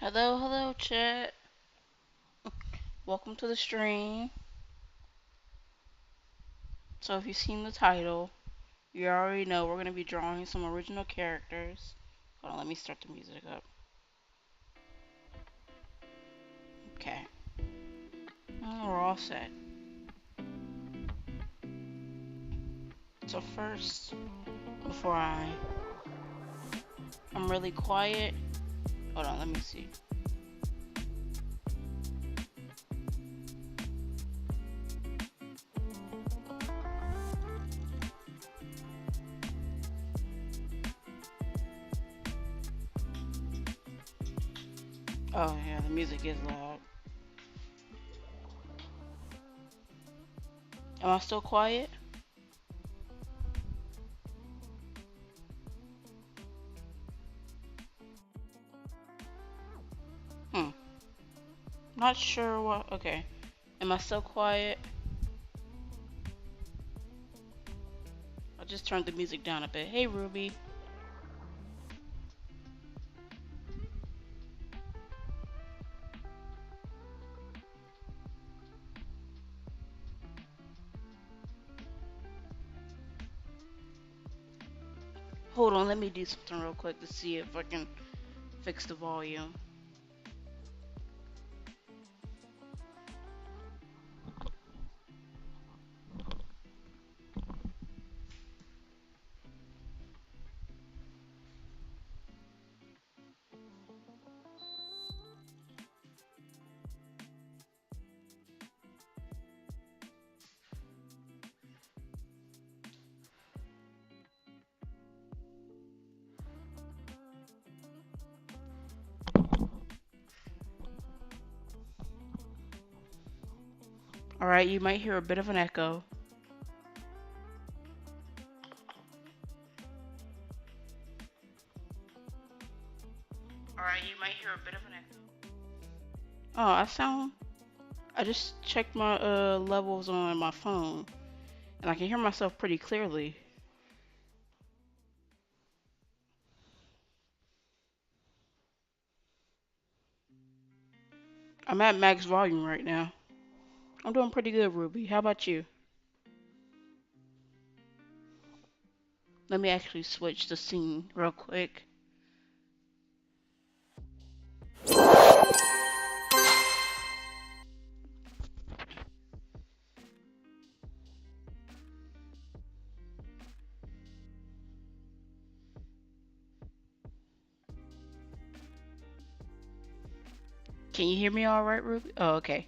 Hello, hello, chat. Welcome to the stream. So, if you've seen the title, you already know we're going to be drawing some original characters. Hold on, let me start the music up. Okay, we're all set. So, first, before I'm really quiet. Hold on, let me see. Oh, yeah, the music is loud. Am I still quiet? Hmm, not sure what. Okay, am I still quiet? I just turned the music down a bit. Hey, Ruby. Hold on, let me do something real quick to see if I can fix the volume. Alright, you might hear a bit of an echo. Alright, you might hear a bit of an echo. Oh, I just checked my levels on my phone and I can hear myself pretty clearly. I'm at max volume right now. I'm doing pretty good, Ruby. How about you? Let me actually switch the scene real quick. Can you hear me alright, Ruby? Oh, okay.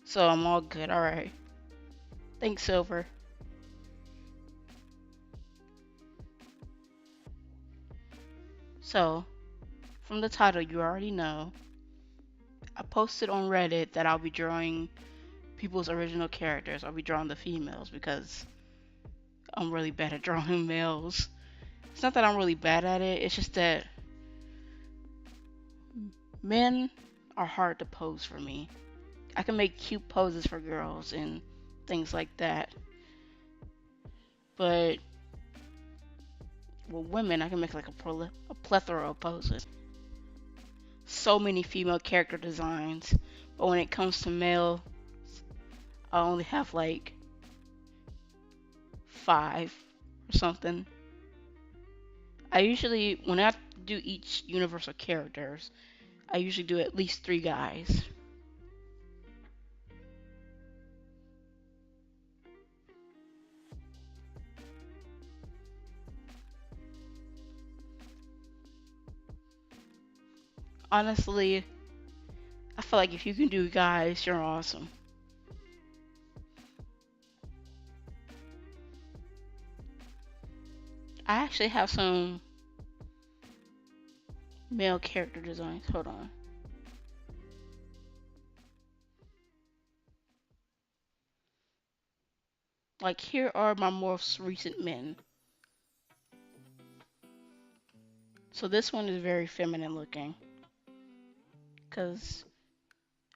So I'm all good. Alright. Thanks, Silver. So, from the title, you already know. I posted on Reddit that I'll be drawing people's original characters. I'll be drawing the females because I'm really bad at drawing males. It's not that I'm really bad at it, it's just that men are hard to pose for me. I can make cute poses for girls and things like that, but with women, I can make like a plethora of poses. So many female character designs, but when it comes to male, I only have like five or something. I usually, when I do each universal characters, I usually do at least three guys. Honestly, I feel like if you can do guys, you're awesome. I actually have some male character designs. Hold on. Like, here are my most recent men. So this one is very feminine looking. Because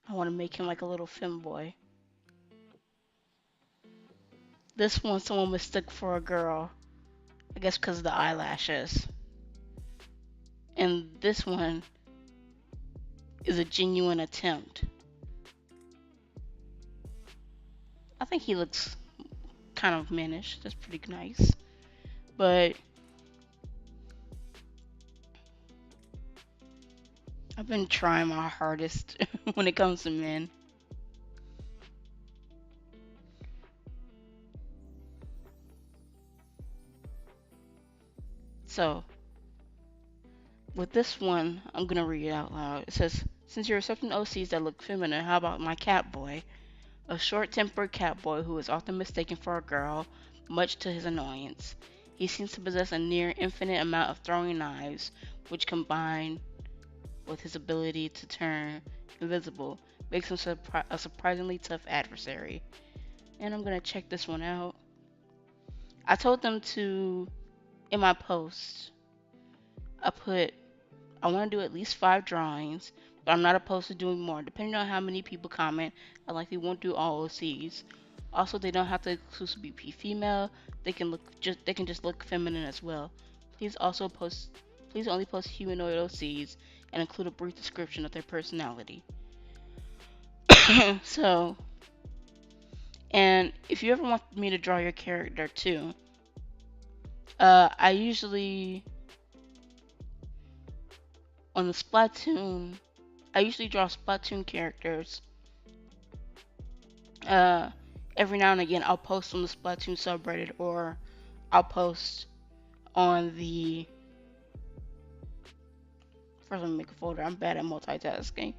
I want to make him like a little femboy. This one, someone mistook for a girl. I guess because of the eyelashes. And this one, is a genuine attempt. I think he looks kind of mannish. That's pretty nice. But I've been trying my hardest when it comes to men. So with this one, I'm gonna read it out loud. It says, "Since you're accepting OCs that look feminine, how about my cat boy? A short-tempered cat boy who is often mistaken for a girl, much to his annoyance. He seems to possess a near infinite amount of throwing knives, which combined with his ability to turn invisible, makes him a surprisingly tough adversary." And I'm gonna check this one out. I told them to, in my post, I put I want to do at least 5 drawings, but I'm not opposed to doing more. Depending on how many people comment, I likely won't do all OCs. Also, they don't have to exclusively be female. They can just look feminine as well. Please also post Please only post humanoid OCs and include a brief description of their personality. So, and if you ever want me to draw your character too, I usually on the Splatoon, I usually draw Splatoon characters. Uh, every now and again, I'll post on the Splatoon subreddit, or I'll post on the. First, let me make a folder. I'm bad at multitasking.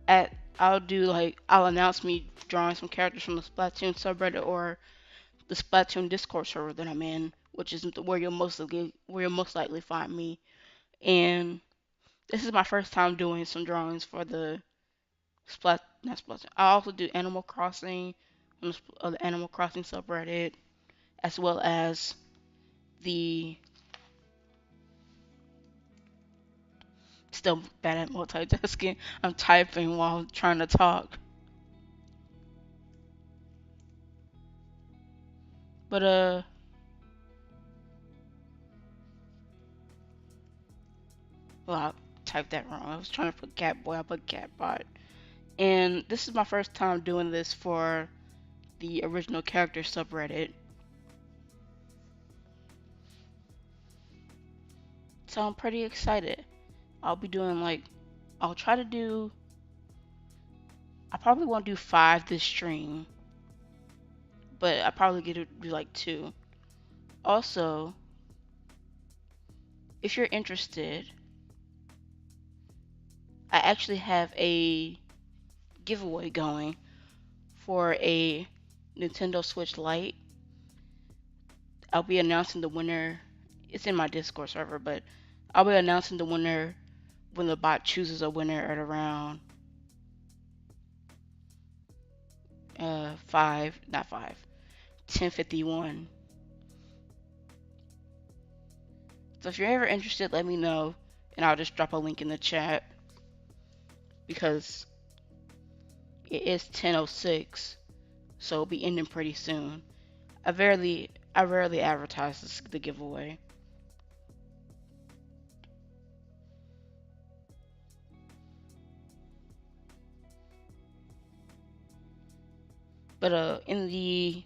At I'll announce me drawing some characters from the Splatoon subreddit or the Splatoon Discord server that I'm in, which is where you'll most likely find me. And this is my first time doing some drawings for the not Splatoon. I also do Animal Crossing on the Animal Crossing subreddit, as well as the still bad at multitasking. I'm typing while trying to talk. But well, I typed that wrong. I was trying to put cat boy. I put cat bot. And this is my first time doing this for the original character subreddit. So I'm pretty excited. I'll be doing I'll try to do, I probably won't do 5 this stream, but I probably get to do like 2. Also, if you're interested, I actually have a giveaway going for a Nintendo Switch Lite. I'll be announcing the winner. It's in my Discord server, but I'll be announcing the winner when the bot chooses a winner at around 10:51. So if you're ever interested, let me know, and I'll just drop a link in the chat because it is 10:06, so it'll be ending pretty soon. I rarely advertise the giveaway. But in the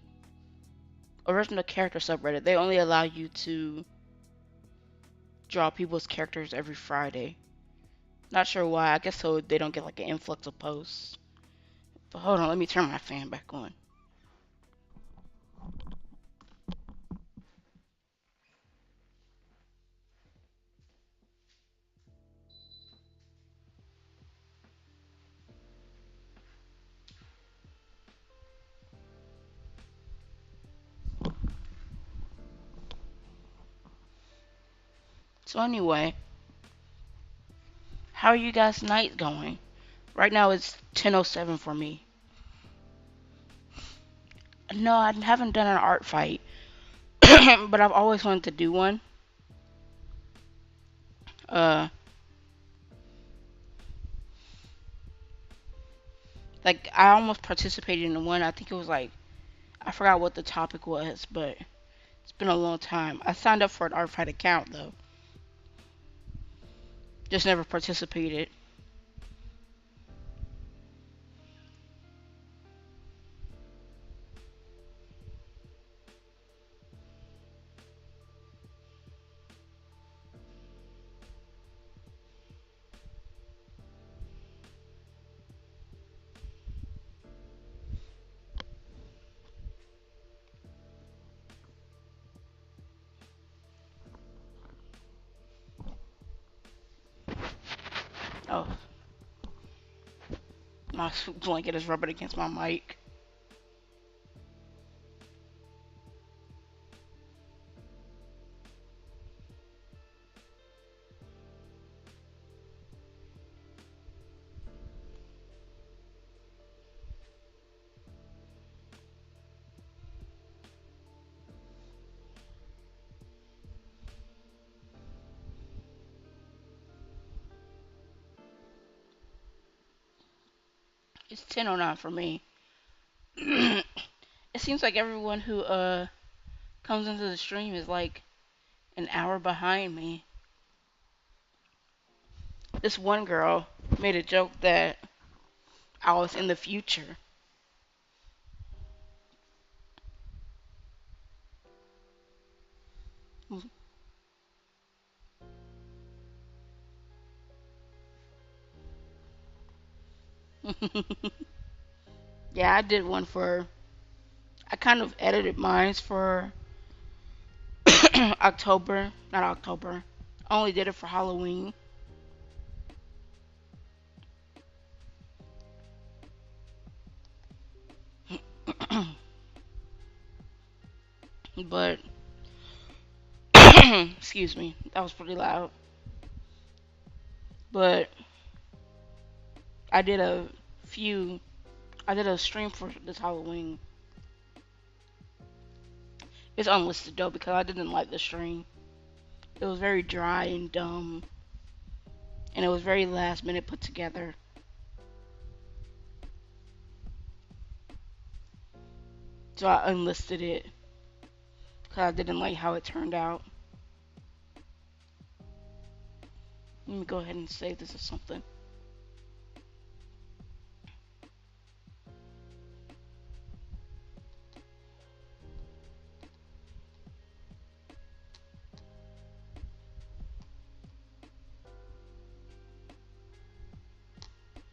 original character subreddit, they only allow you to draw people's characters every Friday. Not sure why. I guess so they don't get like an influx of posts. But hold on, let me turn my fan back on. So anyway, how are you guys' night going? Right now it's 10:07 for me. No, I haven't done an art fight, but I've always wanted to do one. Uh, I almost participated in one. I think it was I forgot what the topic was, but it's been a long time. I signed up for an art fight account though. Just never participated. Oh, my blanket is rubbing against my mic. It's 10:09 for me. It seems like everyone who comes into the stream is like an hour behind me. This one girl made a joke that I was in the future. Yeah, I did one for. I kind of edited mine for October, not October. I only did it for Halloween. But excuse me, that was pretty loud. But I did a few. I did a stream for this Halloween. It's unlisted though because I didn't like the stream. It was very dry and dumb, and it was very last minute put together. So I unlisted it because I didn't like how it turned out. Let me go ahead and save this as something.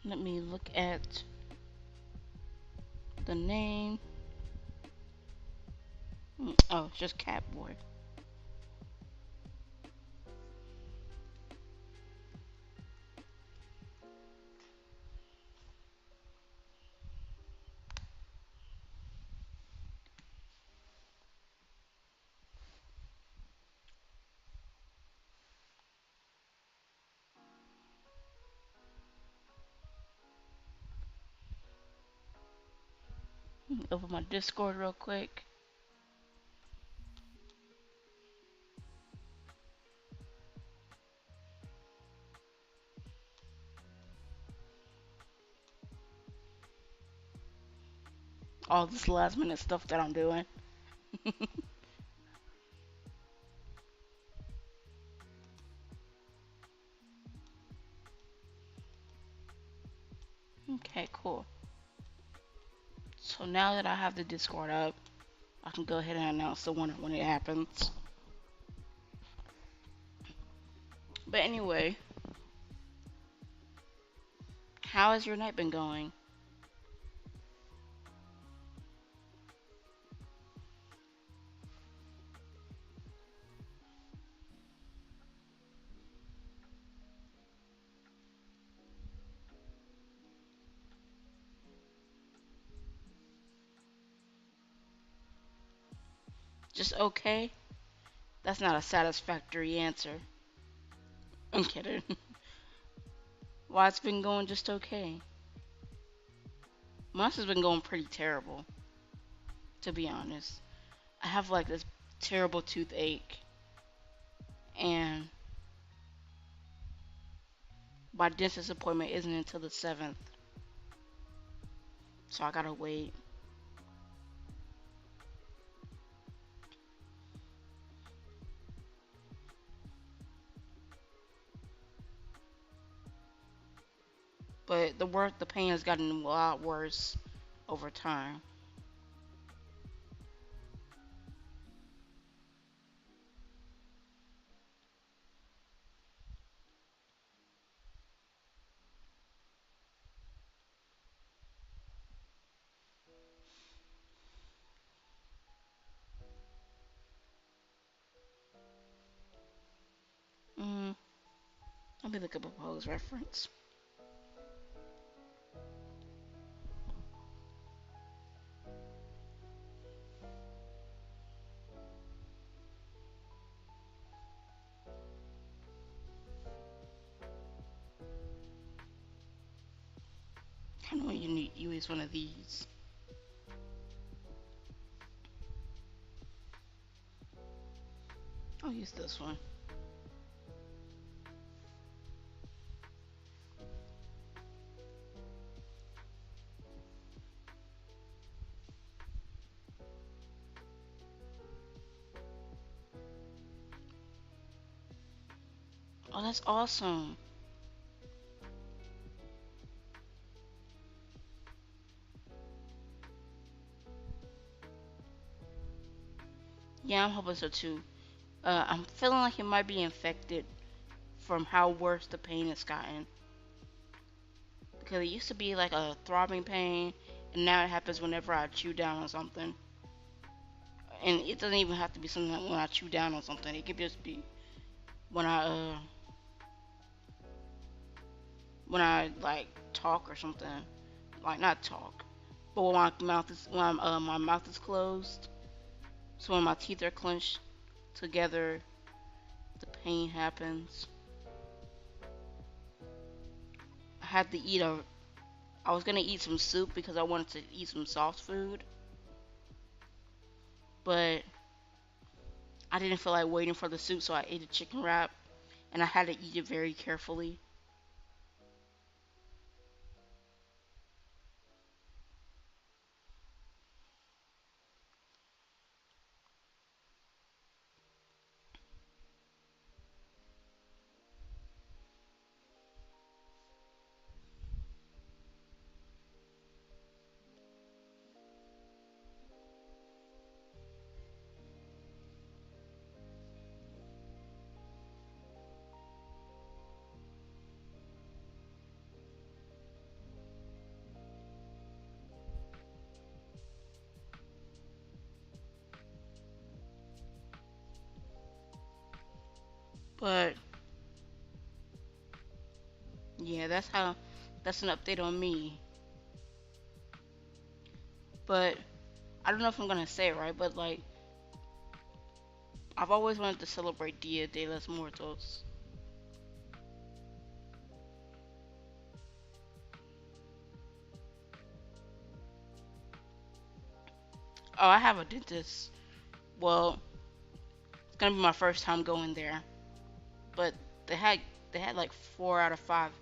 Let me look at the name. Oh, it's just Catboy. Open my Discord real quick. All this last minute stuff that I'm doing. Okay, cool. So now that I have the Discord up, I can go ahead and announce the winner when it happens. But anyway, how has your night been going? Just okay? That's not a satisfactory answer. I'm kidding. Why it's been going just okay? Mine's has been going pretty terrible, to be honest. I have like this terrible toothache, and my dentist appointment isn't until the 7th, so I gotta wait. But the pain has gotten a lot worse over time. Mm, let me look up a pose reference. I know you need use one of these. I'll use this one. Oh, that's awesome. Yeah, I'm hoping so too. I'm feeling like it might be infected from how worse the pain has gotten. Because it used to be like a throbbing pain, and now it happens whenever I chew down on something. And it doesn't even have to be something when I chew down on something. It could just be when I like talk or something. Like not talk, but when my mouth is closed. So when my teeth are clenched together, the pain happens. I had to eat a. I was gonna eat some soup because I wanted to eat some soft food, but I didn't feel like waiting for the soup, so I ate a chicken wrap, and I had to eat it very carefully. But yeah, that's an update on me. But I don't know if I'm gonna say it right, but like I've always wanted to celebrate Dia de los Muertos. Oh, I have a dentist. Well, it's gonna be my first time going there, but they had they had like 4 out of 5,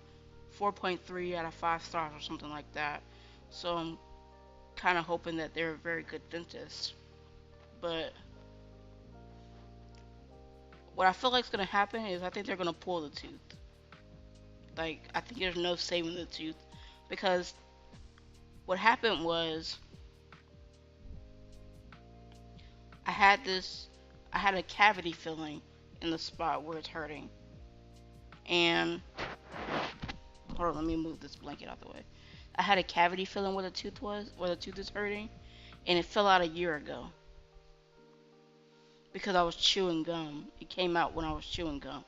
4.3 out of 5 stars or something like that. So I'm kind of hoping that they're a very good dentist. But what I feel like is gonna happen is I think they're gonna pull the tooth. Like I think there's no saving the tooth because what happened was I had this I had a cavity filling in the spot where it's hurting. And hold on, let me move this blanket out the way. I had a cavity filling where the tooth is hurting, and it fell out a year ago because I was chewing gum. It came out when I was chewing gum.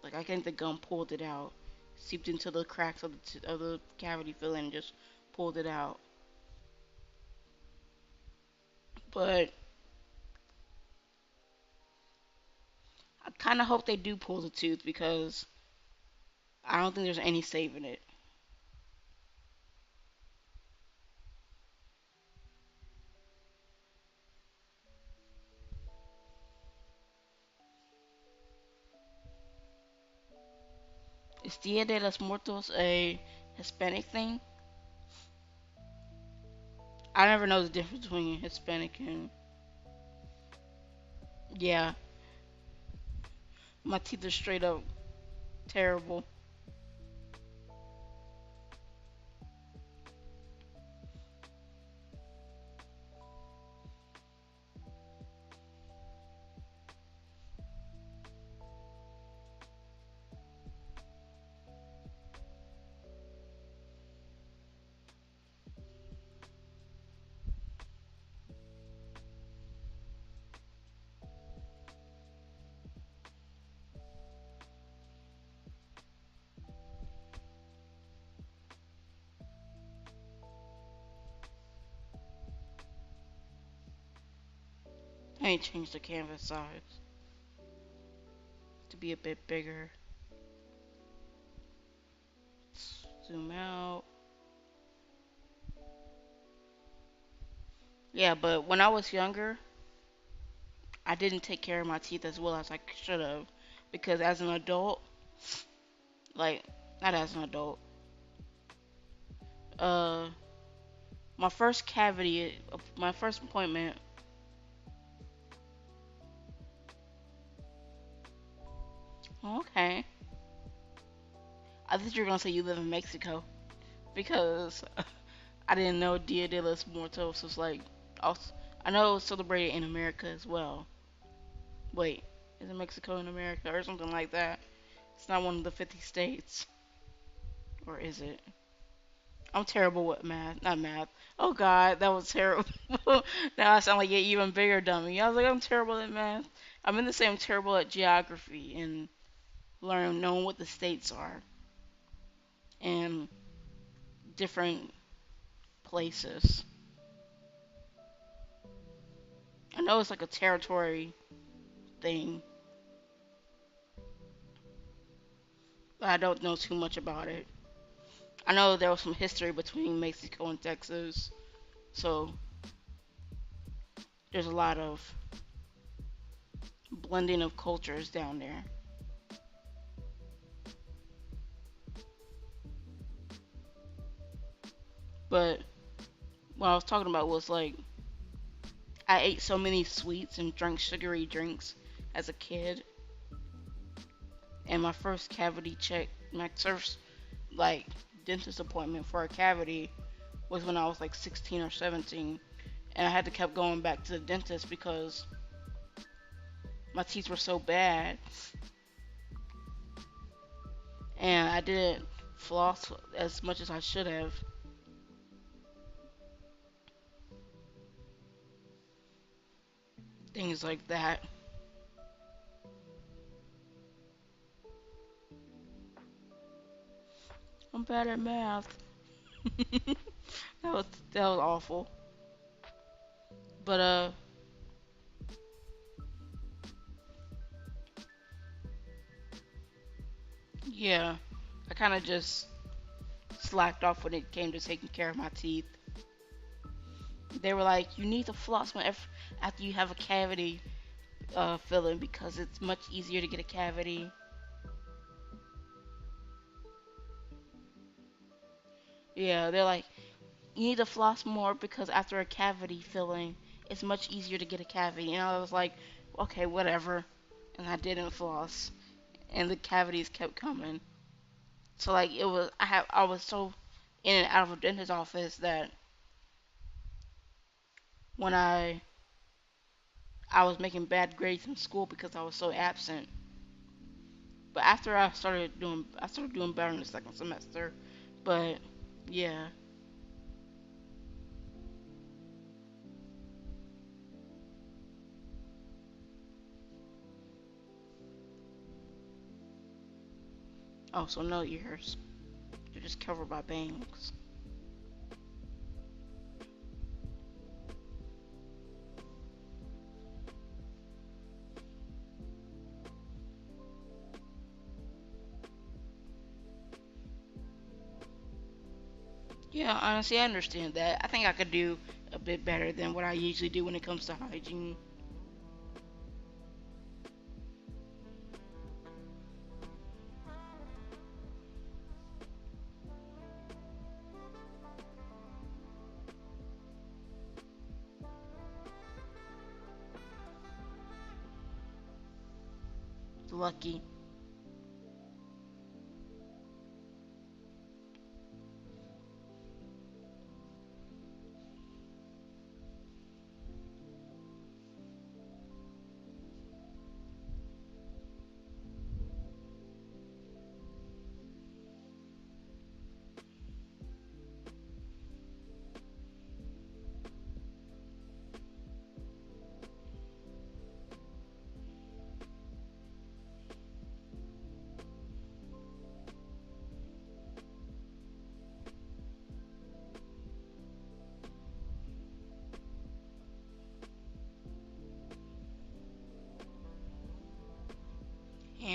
Like I think the gum pulled it out, seeped into the cracks of of the cavity filling, and just pulled it out. But I kind of hope they do pull the tooth because I don't think there's any saving it. Is Dia de los Muertos a Hispanic thing? I never know the difference between Hispanic and yeah. My teeth are straight up terrible. I ain't changed the canvas size to be a bit bigger. Zoom out. Yeah, but when I was younger, I didn't take care of my teeth as well as I should have. Because as an adult, like, not as an adult, uh, my first cavity, my first appointment, okay. I thought you were gonna say you live in Mexico because I didn't know Dia de los Muertos was like, also, I know it was celebrated in America as well. Wait, is it Mexico in America or something like that? It's not one of the 50 states, or is it? I'm terrible with math, not math. Oh God, that was terrible. Now I sound like an even bigger dummy. I was like, I'm terrible at math. I'm in the same terrible at geography and knowing what the states are and different places. I know it's like a territory thing, but I don't know too much about it. I know there was some history between Mexico and Texas, so there's a lot of blending of cultures down there. But what I was talking about was like I ate so many sweets and drank sugary drinks as a kid, and my first cavity check, my first like dentist appointment for a cavity was when I was like 16 or 17, and I had to keep going back to the dentist because my teeth were so bad, and I didn't floss as much as I should have. Things like that. I'm bad at math. that was that was awful. But yeah, I kind of just slacked off when it came to taking care of my teeth. They were like, you need to floss after you have a cavity filling because it's much easier to get a cavity. Yeah, they're like, you need to floss more because after a cavity filling, it's much easier to get a cavity. And I was like, okay, whatever. And I didn't floss, and the cavities kept coming. So like it was, I was so in and out of a dentist's office that when I was making bad grades in school because I was so absent. But after I started doing better in the second semester. But yeah. Oh, so no ears. They're just covered by bangs. Yeah, honestly, I understand that. I think I could do a bit better than what I usually do when it comes to hygiene. Lucky.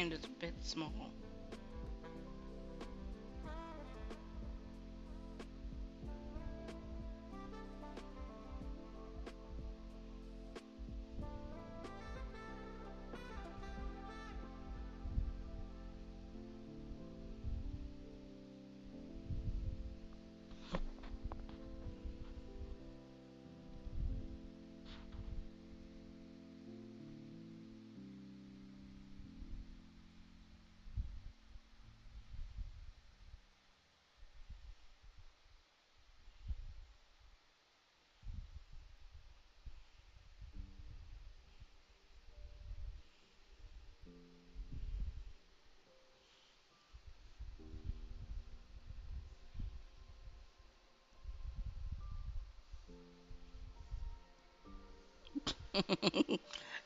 hand is a bit small.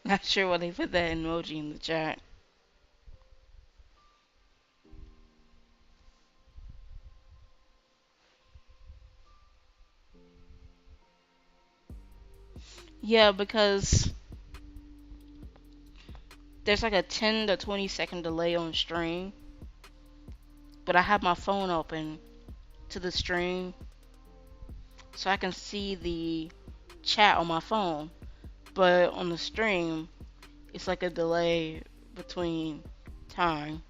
Not sure why they put that emoji in the chat. Yeah, because there's like a 10 to 20-second delay on stream, but I have my phone open to the stream so I can see the chat on my phone. But on the stream, it's like a delay between time.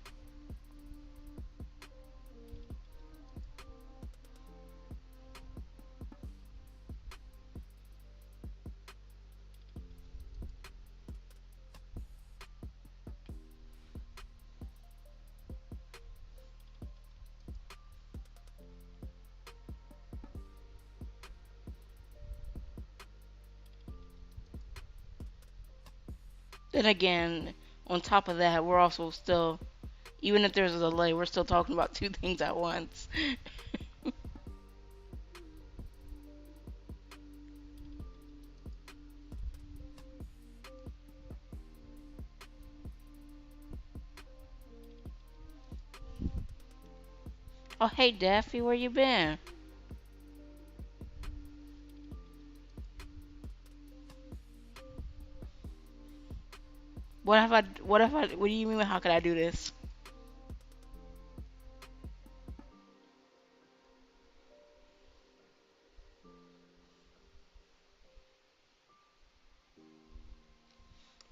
Then again, on top of that, we're also still, even if there's a delay, we're still talking about two things at once. Oh, hey, Daffy, where you been? What do you mean, how could I do this?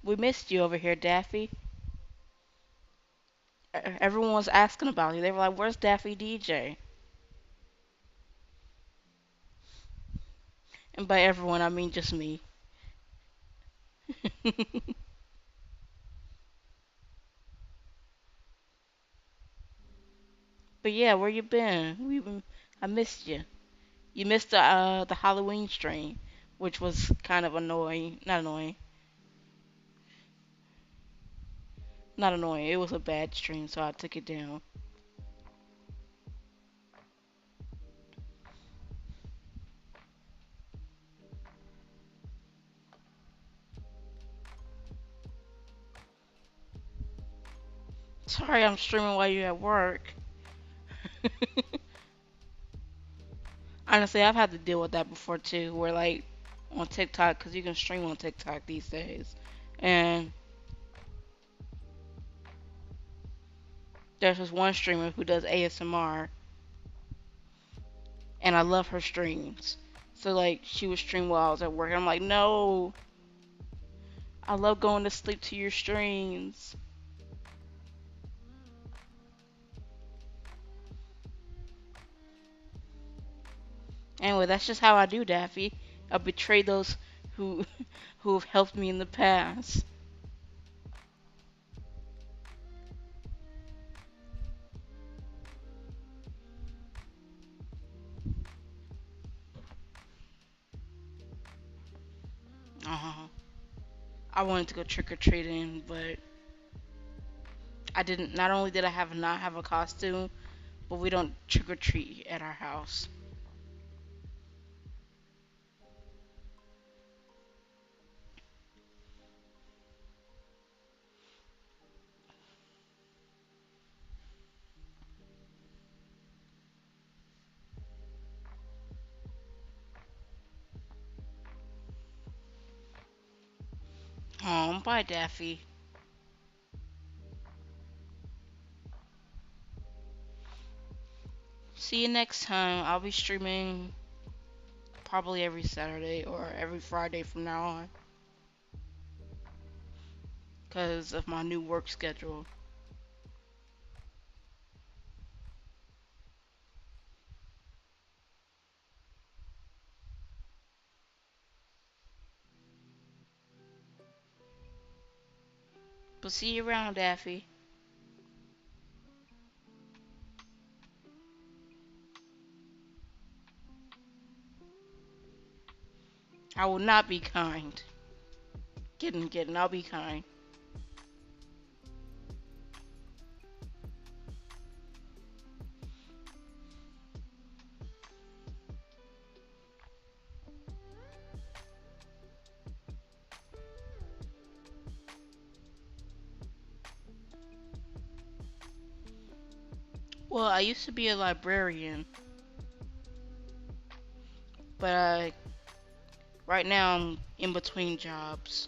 We missed you over here, Daffy. Everyone was asking about you. They were like, where's Daffy DJ? And by everyone, I mean just me. But yeah, where you been? I missed you. You missed the Halloween stream, which was kind of annoying. Not annoying. Not annoying. It was a bad stream, so I took it down. Sorry, I'm streaming while you're at work. Honestly, I've had to deal with that before too, where like on TikTok, because you can stream on TikTok these days, and there's this one streamer who does ASMR, and I love her streams. So like she would stream while I was at work, and I'm like, no, I love going to sleep to your streams. Anyway, that's just how I do, Daffy. I betray those who who have helped me in the past. Uh-huh. I wanted to go trick or treating, but I didn't. Not only did I have not have a costume, but we don't trick or treat at our house. Bye, Daffy. See you next time. I'll be streaming probably every Saturday or every Friday from now on because of my new work schedule. But see you around, Daffy. I will not be kind. Getting, I'll be kind. Well, I used to be a librarian, but right now I'm in between jobs.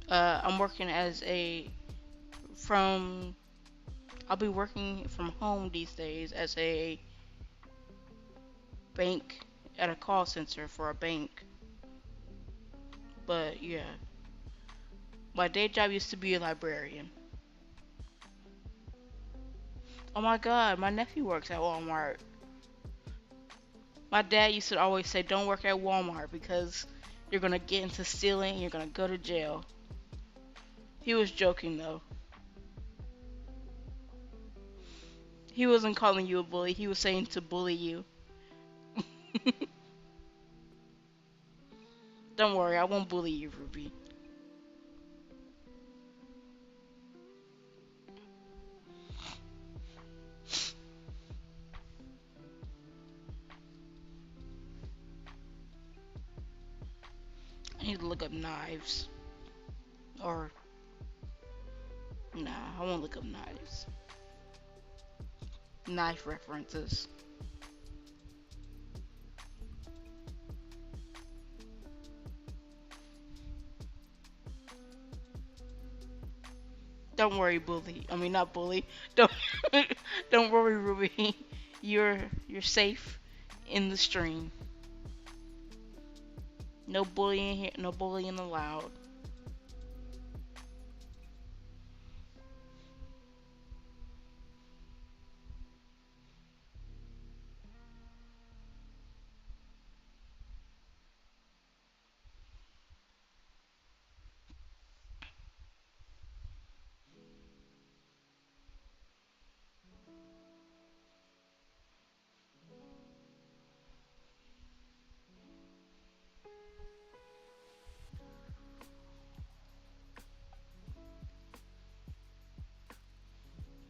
I'm working as a from I'll be working from home these days as a bank at a call center for a bank. But yeah, my day job used to be a librarian. Oh my god, my nephew works at Walmart. My dad used to always say, "Don't work at Walmart because you're gonna get into stealing and you're gonna go to jail." He was joking though. He wasn't calling you a bully. He was saying to bully you. Don't worry, I won't bully you, Ruby. I need to look up knives. Or, nah, I won't look up knives. Knife references. Don't worry, bully. I mean, not bully. Don't don't worry, Ruby. You're safe in the stream. No bullying here. No bullying allowed.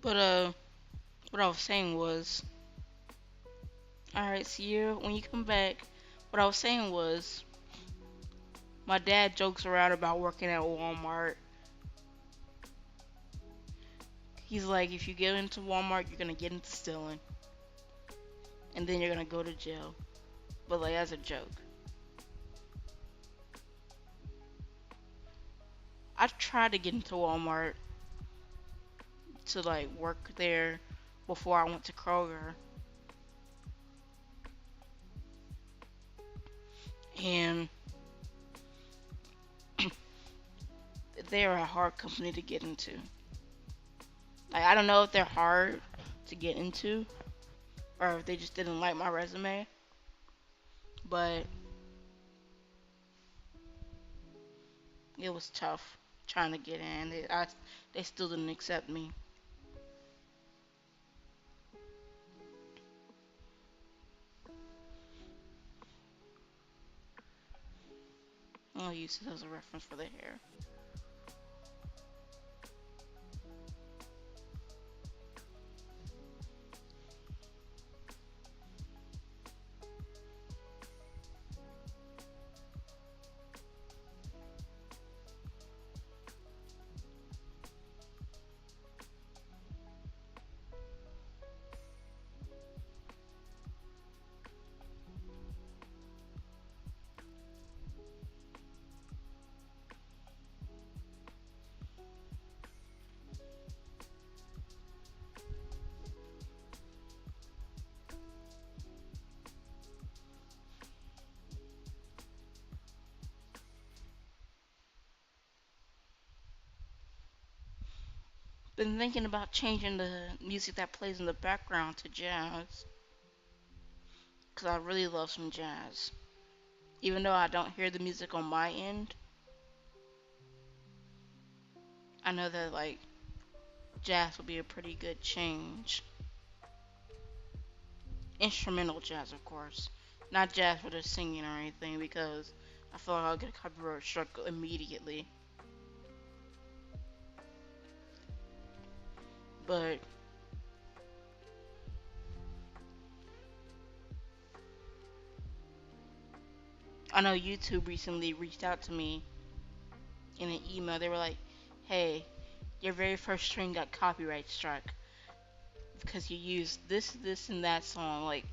But what I was saying was, all right. See you when you come back. What I was saying was, my dad jokes around about working at Walmart. He's like, if you get into Walmart, you're gonna get into stealing, and then you're gonna go to jail. But like as a joke. I tried to get into Walmart to like work there before I went to Kroger, and they're a hard company to get into. Like I don't know if they're hard to get into or if they just didn't like my resume, but it was tough trying to get in. They still didn't accept me. I'll use it as a reference for the hair. Been thinking about changing the music that plays in the background to jazz, because I really love some jazz. Even though I don't hear the music on my end, I know that like jazz would be a pretty good change. Instrumental jazz, of course, not jazz with the singing or anything, because I feel like I'll get a copyright struck immediately. But I know YouTube recently reached out to me in an email. They were like, "Hey, your very first stream got copyright struck because you used this, this, and that song, like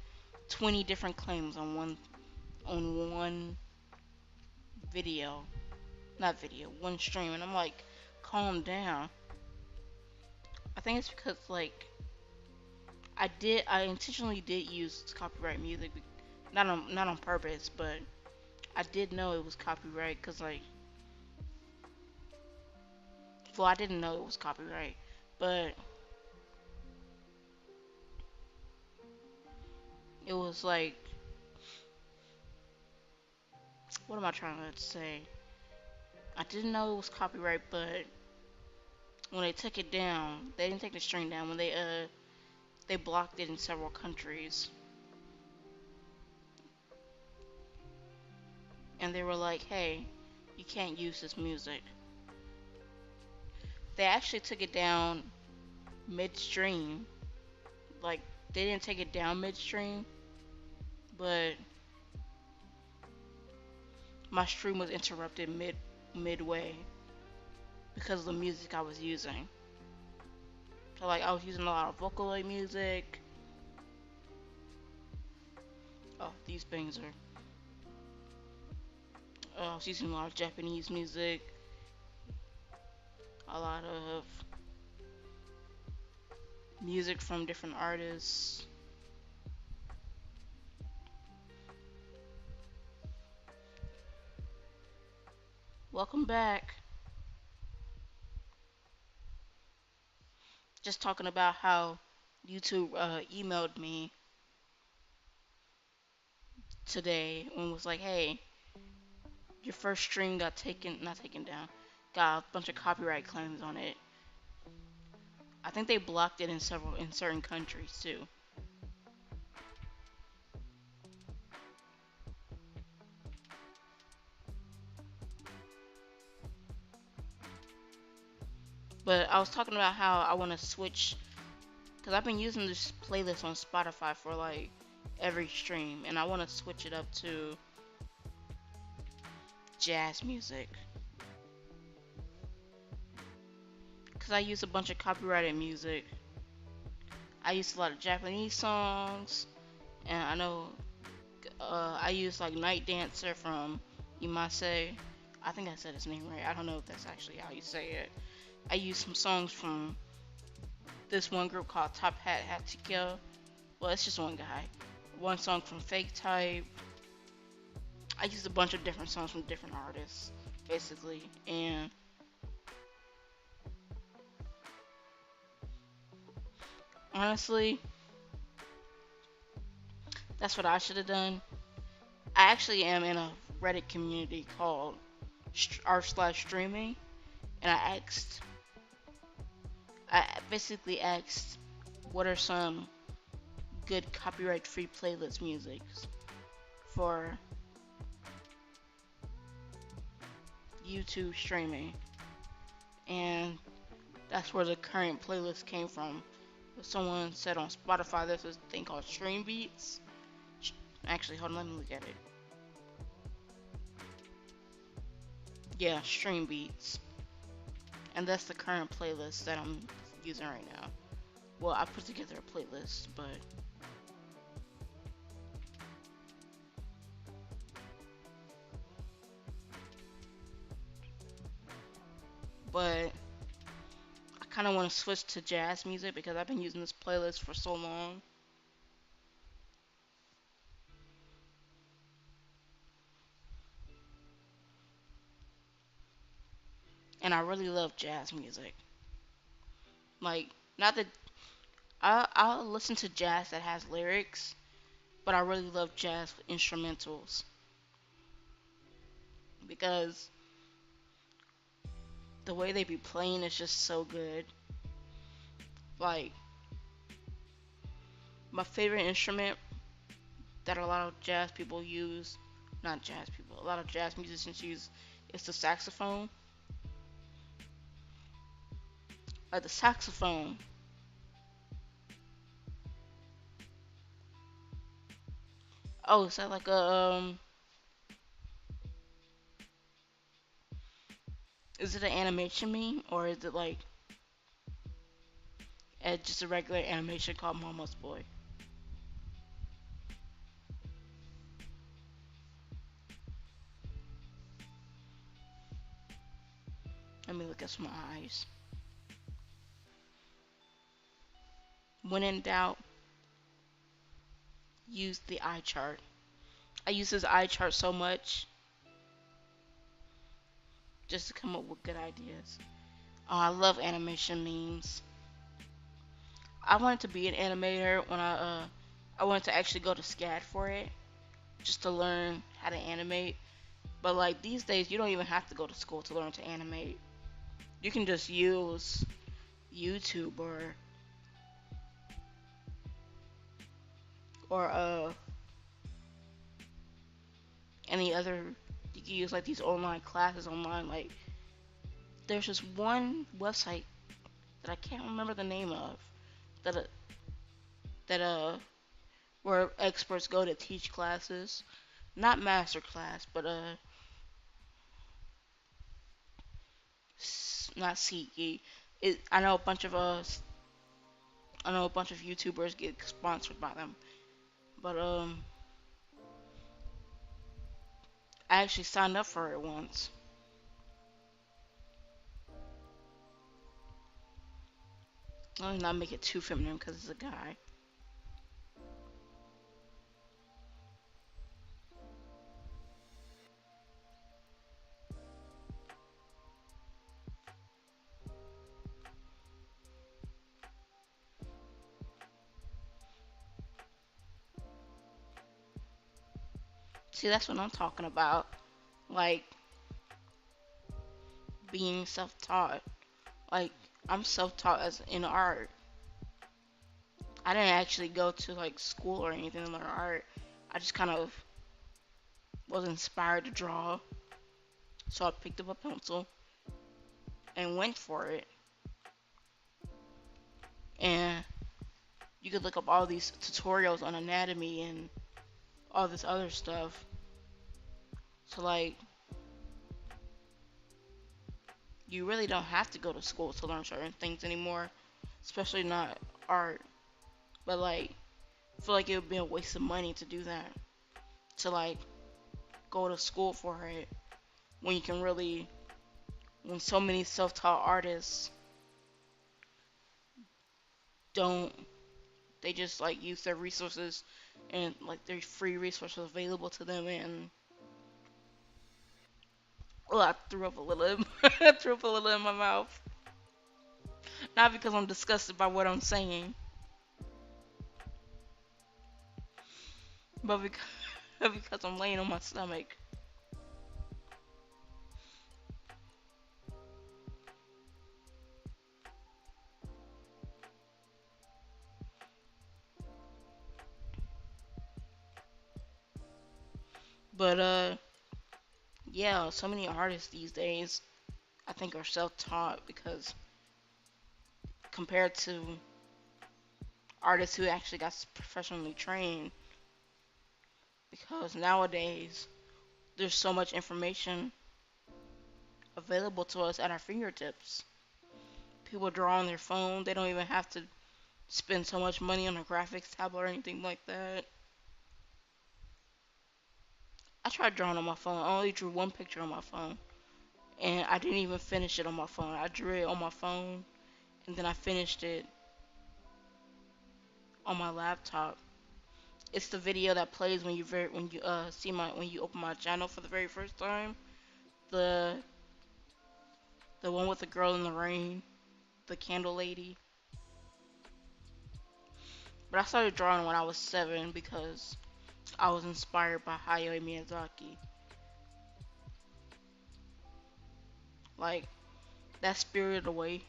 20 different claims on one video, not video, one stream." And I'm like, "Calm down." I think it's because like I intentionally did use copyright music, not on purpose, but I did know it was copyright because like, well, I didn't know it was copyright, but it was like, what am I trying to say? I didn't know it was copyright, but when they took it down, they didn't take the string down. When they blocked it in several countries, and they were like, "Hey, you can't use this music." They actually took it down midstream. Like they didn't take it down midstream, but my stream was interrupted midway because of the music I was using. So like I was using a lot of Vocaloid music. Oh, these things are. I was using a lot of Japanese music, a lot of music from different artists. Welcome back. Just talking about how YouTube emailed me today and was like, "Hey, your first stream got not taken down, got a bunch of copyright claims on it." I think they blocked it in certain countries too. But I was talking about how I want to switch because I've been using this playlist on Spotify for like every stream, and I want to switch it up to jazz music because I use a bunch of copyrighted music. I use a lot of Japanese songs, and I know I use like Night Dancer from Imase. I think I said his name right. I don't know if that's actually how you say it. I use some songs from this one group called Top Hat Hatsuko. Well, it's just one guy. One song from Fake Type. I used a bunch of different songs from different artists, basically. And honestly, that's what I should have done. I actually am in a Reddit community called r/streaming, and I basically asked, what are some good copyright-free playlist musics for YouTube streaming, and that's where the current playlist came from. Someone said on Spotify there's this thing called Stream Beats. Actually, hold on, let me look at it. Yeah, Stream Beats, and that's the current playlist that I'm using right now. Well, I put together a playlist, but I kind of want to switch to jazz music because I've been using this playlist for so long. And I really love jazz music. Like, not that I'll listen to jazz that has lyrics, but I really love jazz instrumentals because the way they be playing is just so good. Like, my favorite instrument that a lot of jazz people use, not jazz people, a lot of jazz musicians use, is the saxophone. Like the saxophone. Oh, is that like a is it an animation meme or is it like just a regular animation called Mama's Boy? Let me look at some eyes. When in doubt, use the eye chart. I use this eye chart so much just to come up with good ideas. Oh, I love animation memes. I wanted to be an animator when I wanted to actually go to SCAD for it just to learn how to animate. But like these days, you don't even have to go to school to learn to animate. You can just use YouTube or any other. You can use like these online classes online. Like there's just one website that I can't remember the name of that that where experts go to teach classes, not master class, but not SeatGeek. I know a bunch of I know a bunch of YouTubers get sponsored by them, but I actually signed up for it once. Let me not make it too feminine because it's a guy. See, that's what I'm talking about. Like being self-taught. Like I'm self-taught as in art. I didn't actually go to like school or anything to learn art. I just kind of was inspired to draw, so I picked up a pencil and went for it. And you could look up all these tutorials on anatomy and all this other stuff. So like you really don't have to go to school to learn certain things anymore, especially not art. But like I feel like it would be a waste of money to do that. To like go to school for it when you can really when so many self-taught artists don't they just like use their resources and like their free resources available to them and well I threw up a little I threw up a little in my mouth. Not because I'm disgusted by what I'm saying, but because, because I'm laying on my stomach. But yeah, so many artists these days I think are self-taught because compared to artists who actually got professionally trained, because nowadays there's so much information available to us at our fingertips. People draw on their phone, they don't even have to spend so much money on a graphics tablet or anything like that. I tried drawing on my phone. I only drew one picture on my phone. And I didn't even finish it on my phone. I drew it on my phone and then I finished it on my laptop. It's the video that plays when you see my when you open my channel for the very first time. The the one with the girl in the rain, the candle lady. But I started drawing when I was 7 because I was inspired by Hayao Miyazaki. Like, that Spirited Away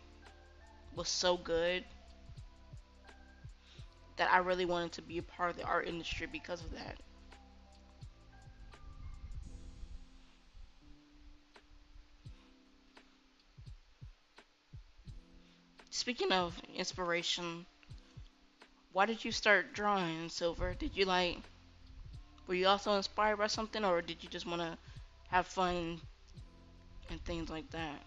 was so good that I really wanted to be a part of the art industry because of that. Speaking of inspiration, why did you start drawing, Silver? Did you like, were you also inspired by something, or did you just want to have fun and things like that?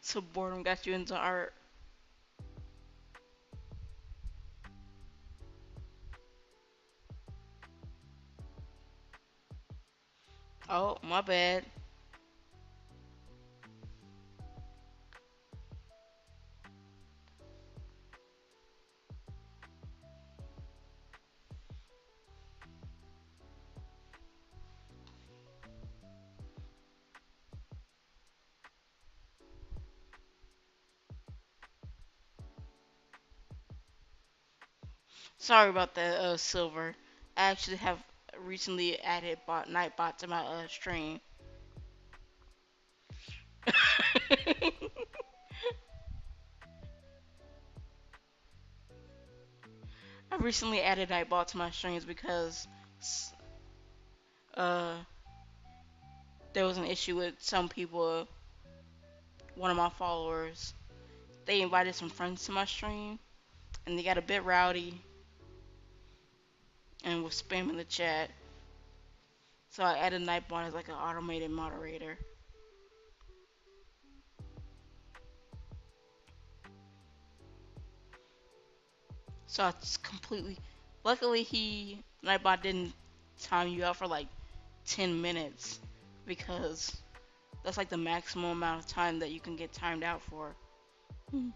So boredom got you into art. Oh, my bad. Sorry about that, Silver. I actually have recently added Nightbot to my stream. I recently added Nightbot to my streams because uh there was an issue with some people. One of my followers, they invited some friends to my stream, and they got a bit rowdy and was spamming the chat. So I added Nightbot as like an automated moderator. So it's completely. Luckily, Nightbot didn't time you out for like 10 minutes because that's like the maximum amount of time that you can get timed out for. Hmm.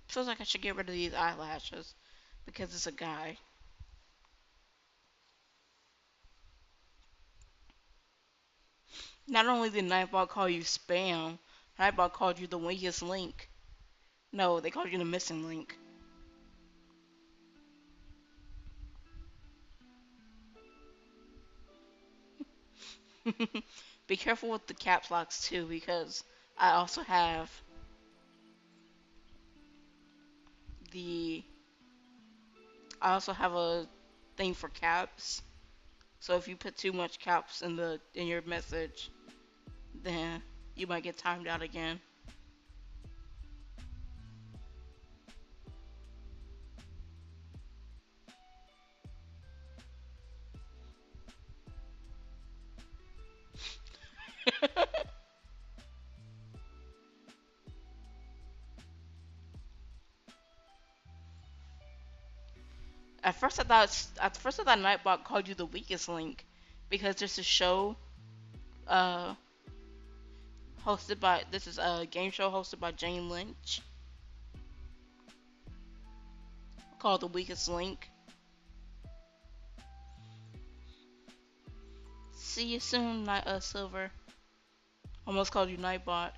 Feels like I should get rid of these eyelashes because it's a guy. Not only did Nightbot call you spam, Nightbot called you the weakest link. No, they called you the missing link. Be careful with the caps locks too, because I also have the I also have a thing for caps. So if you put too much caps in your message, then you might get timed out again. At first I thought Nightbot called you the weakest link because there's a show uh hosted by this is a game show hosted by Jane Lynch called The Weakest Link. See you soon, Night Silver. Almost called you Nightbot.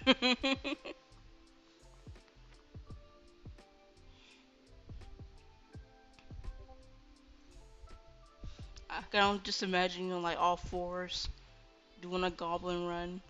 I can just imagine you on like all fours doing a goblin run.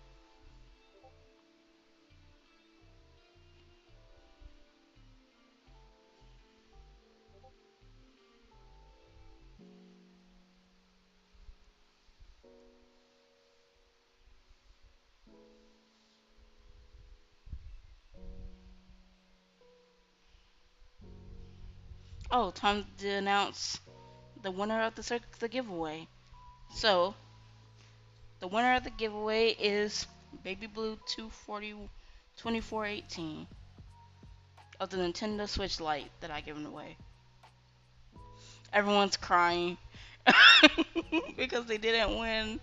Oh, time to announce the winner of the giveaway. So, the winner of the giveaway is Baby Blue 2418 of the Nintendo Switch Lite that I given away. Everyone's crying because they didn't win.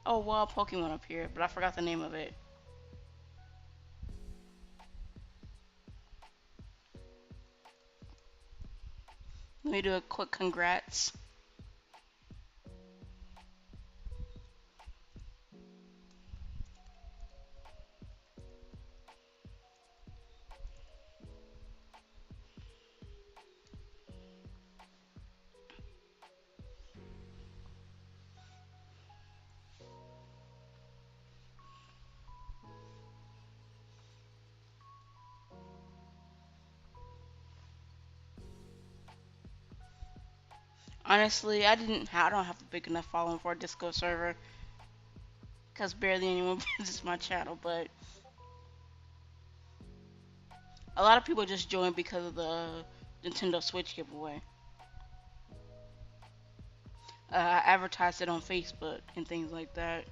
Oh, wild Pokemon appeared, but I forgot the name of it. Let me do a quick congrats. Honestly, I don't have a big enough following for a Discord server because barely anyone visits my channel. But a lot of people just join because of the Nintendo Switch giveaway. I advertised it on Facebook and things like that.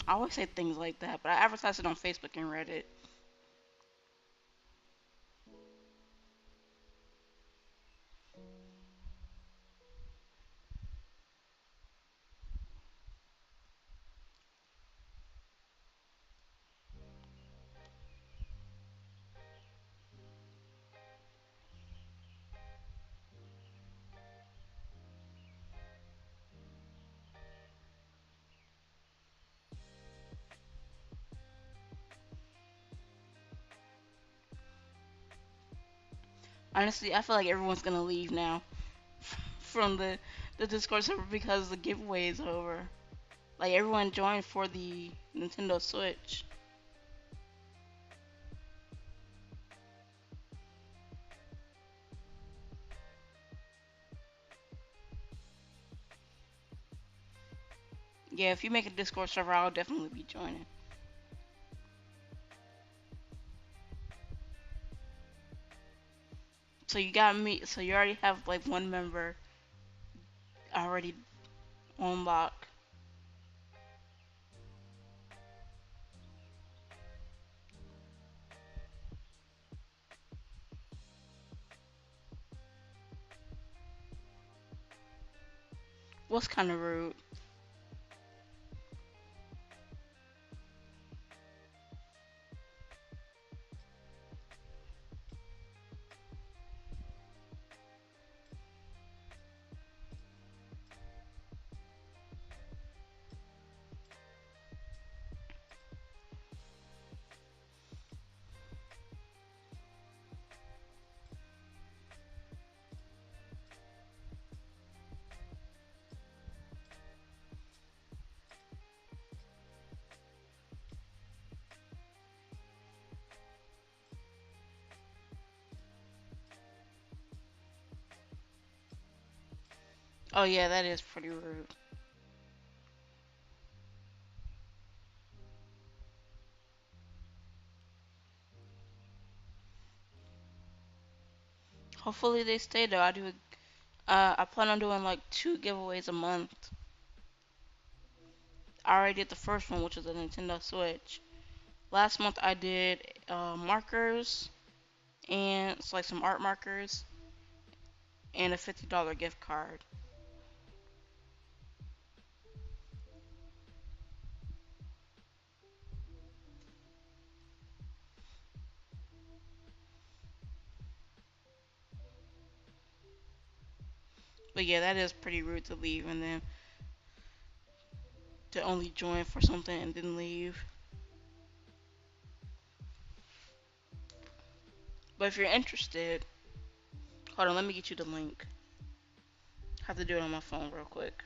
I always say things like that, but I advertised it on Facebook and Reddit. Honestly, I feel like everyone's gonna leave now from the Discord server because the giveaway is over. Like everyone joined for the Nintendo Switch. Yeah, if you make a Discord server, I'll definitely be joining. So you got me. So you already have like one member already on lock. What's kind of rude? Oh yeah, that is pretty rude. Hopefully they stay though. I plan on doing like 2 giveaways a month. I already did the first one, which was a Nintendo Switch. Last month I did markers and it's like some art markers and a $50 gift card. But yeah, that is pretty rude to leave and then to only join for something and then leave. But if you're interested, hold on, let me get you the link. I have to do it on my phone real quick.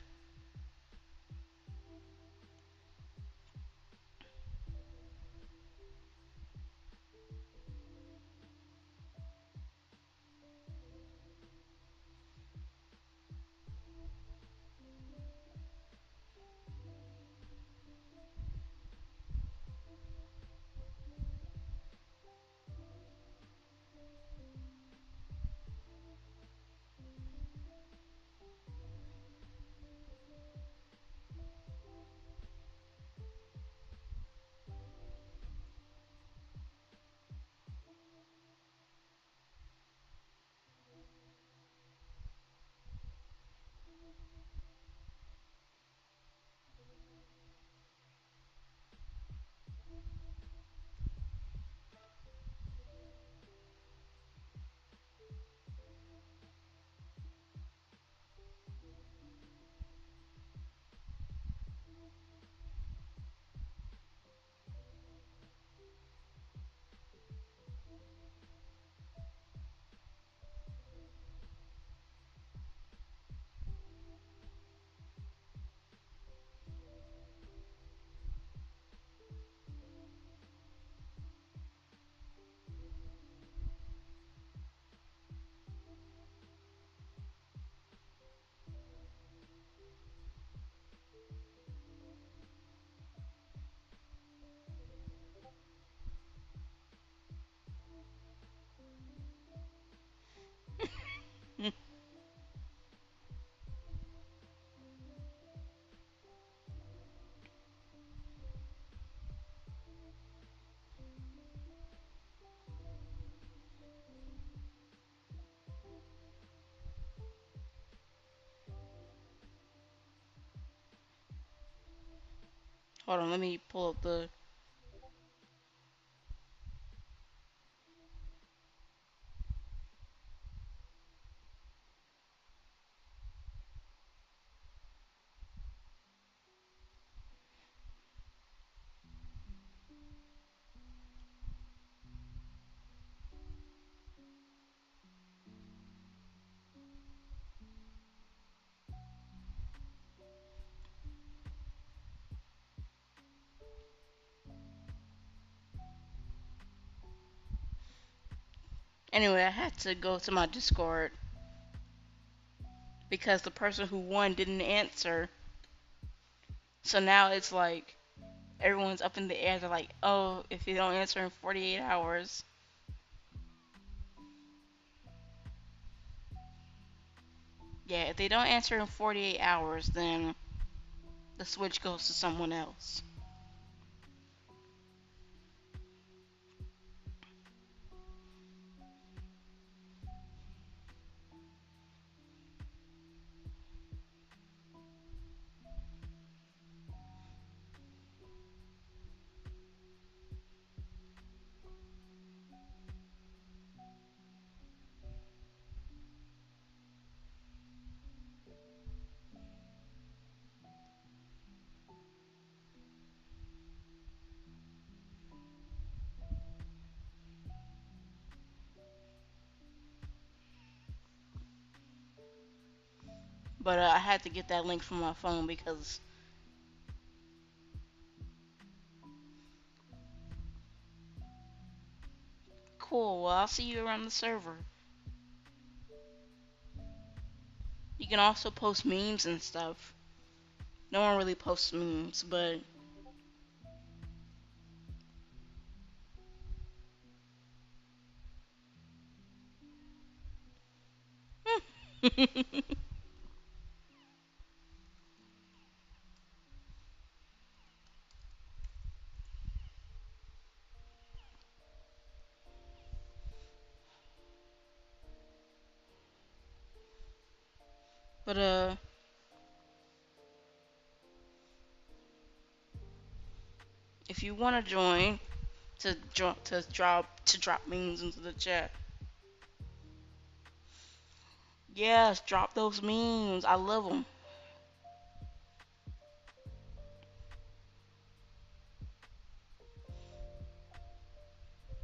Hold on, let me pull up the. Anyway, I had to go to my Discord because the person who won didn't answer. So now it's like everyone's up in the air. They're like, oh, if you don't answer in 48 hours. Yeah, if they don't answer in 48 hours, then the switch goes to someone else. But I had to get that link from my phone because cool. Well, I'll see you around the server. You can also post memes and stuff. No one really posts memes, but but if you want to join to drop memes into the chat, yes, drop those memes. I love them.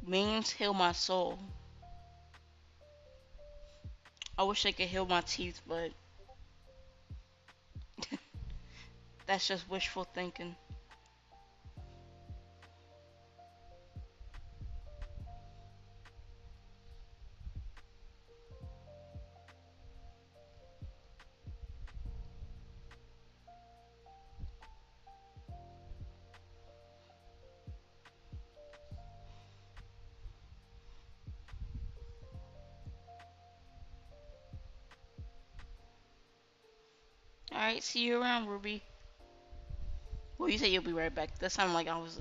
Memes heal my soul. I wish they could heal my teeth, but that's just wishful thinking. All right, see you around, Ruby. Well, you said you'll be right back. That sounded like I was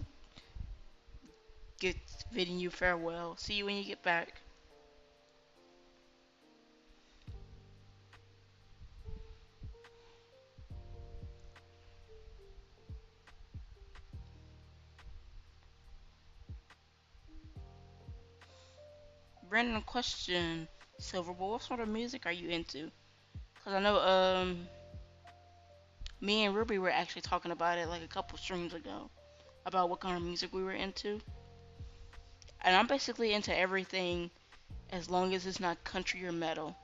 get bidding you farewell. See you when you get back. Random question, Silverbowl. What sort of music are you into? Cause I know me and Ruby were actually talking about it like a couple streams ago about what kind of music we were into. And I'm basically into everything as long as it's not country or metal.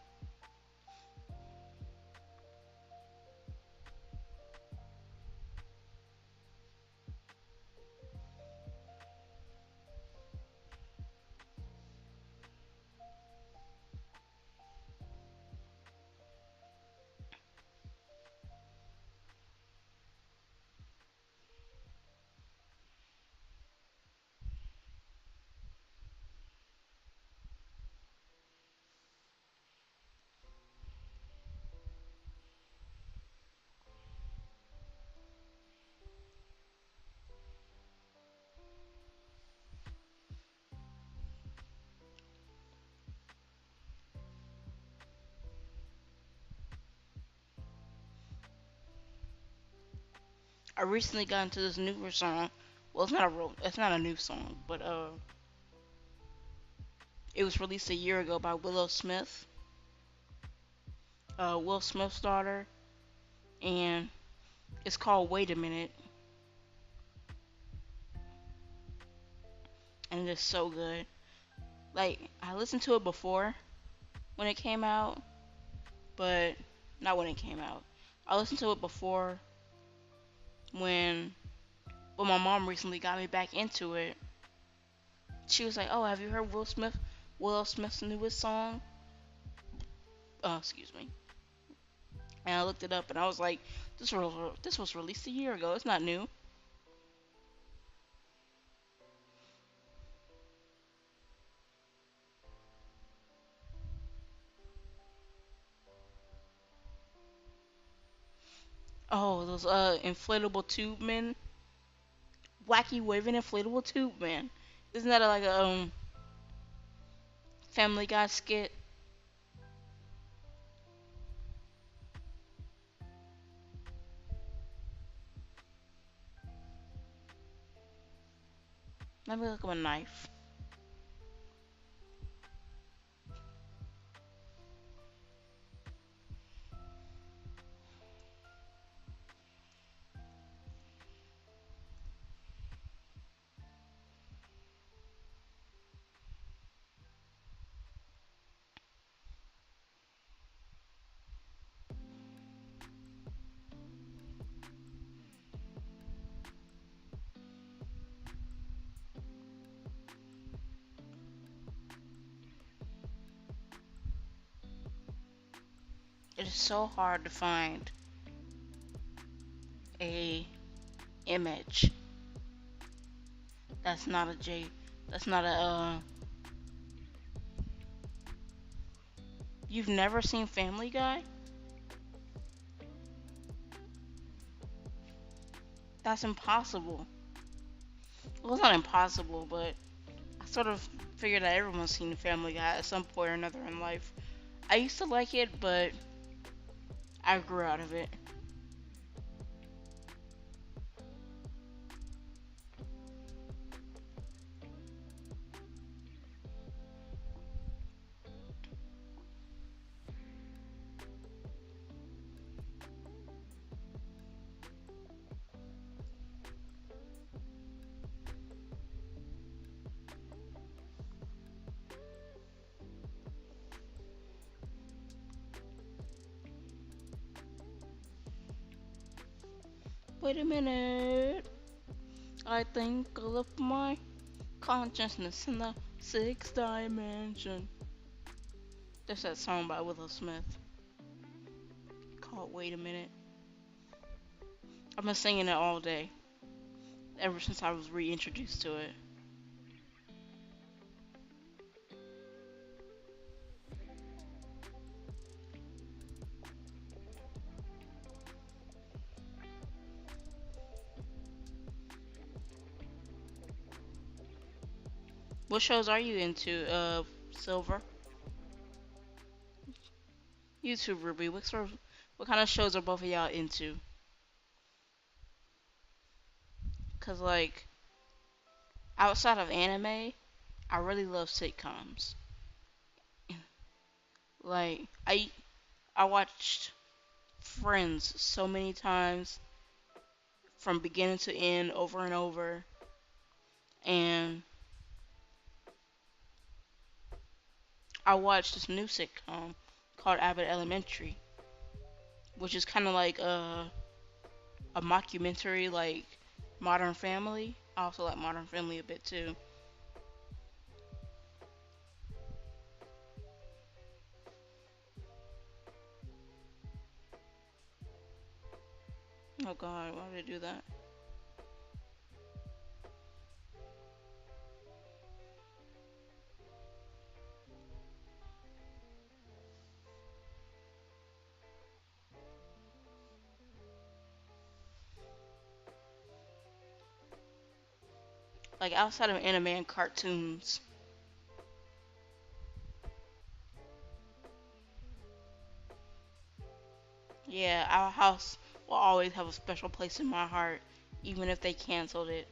I recently got into this newer song. Well, it's not a new song, but it was released a year ago by Willow Smith, Will Smith's daughter, and it's called Wait a Minute, and it is so good. Like I listened to it before when it came out, but not when it came out. I listened to it before when my mom recently got me back into it. She was like, "Oh, have you heard Will Smith?" Will Smith's newest song. Excuse me. And I looked it up, and I was like, this was released a year ago. It's not new. Oh, those inflatable tube men, wacky waving inflatable tube man. Isn't that like a Family Guy skit? Let me look at a knife. It is so hard to find a image that's not a J. That's not a. You've never seen Family Guy? That's impossible. Well, it's not impossible, but I sort of figured that everyone's seen Family Guy at some point or another in life. I used to like it, but I grew out of it. Wait a minute. I think I left my consciousness in the sixth dimension. There's that song by Willow Smith called Wait a Minute. I've been singing it all day, ever since I was reintroduced to it. What shows are you into, Silver? YouTube Ruby. What kind of shows are both of y'all into? Cause like outside of anime, I really love sitcoms. Like I watched Friends so many times from beginning to end over and over, and I watched this new sitcom called Abbott Elementary, which is kind of like a mockumentary like Modern Family. I also like Modern Family a bit too. Oh God, why did I do that? Like outside of anime and cartoons. Yeah, our house will always have a special place in my heart, even if they canceled it.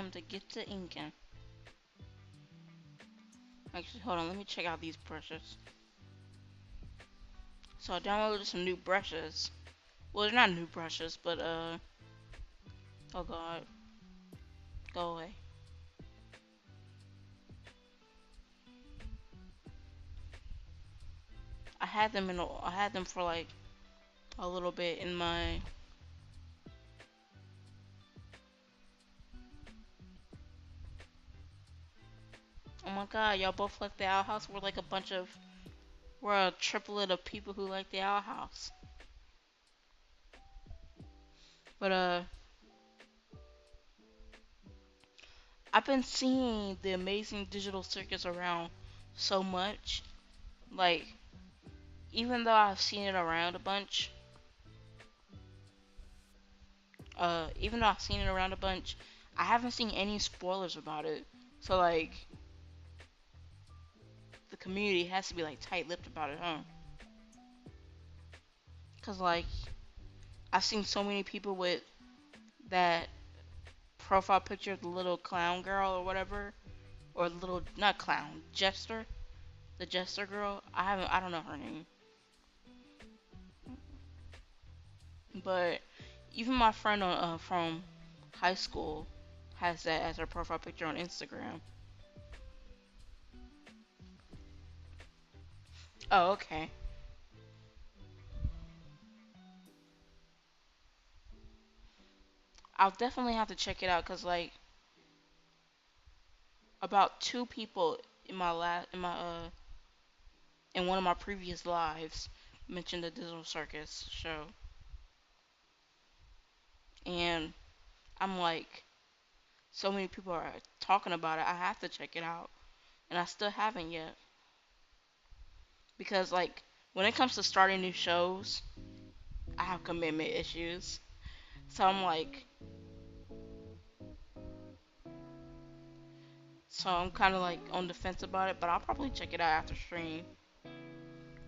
him to get to inking. Actually, hold on, let me check out these brushes. So I downloaded some new brushes. Well, they're not new brushes, but oh god, go away. I had them for like a little bit in my. Oh my god, y'all both like the Owl House. We're a triplet of people who like the Owl House. But I've been seeing the amazing digital circus around so much. Like, even though I've seen it around a bunch, even though I've seen it around a bunch, I haven't seen any spoilers about it. So like, the community has to be like tight-lipped about it, huh? Cause like, I've seen so many people with that profile picture of the little clown girl or whatever, or little not clown jester, the jester girl. I don't know her name, but even my friend from high school has that as her profile picture on Instagram. Oh, okay. I'll definitely have to check it out because like about two people in one of my previous lives mentioned the Digital Circus show, and I'm like, so many people are talking about it. I have to check it out, and I still haven't yet because like when it comes to starting new shows, I have commitment issues. So I'm like, so I'm kind of like on the fence about it, but I'll probably check it out after stream.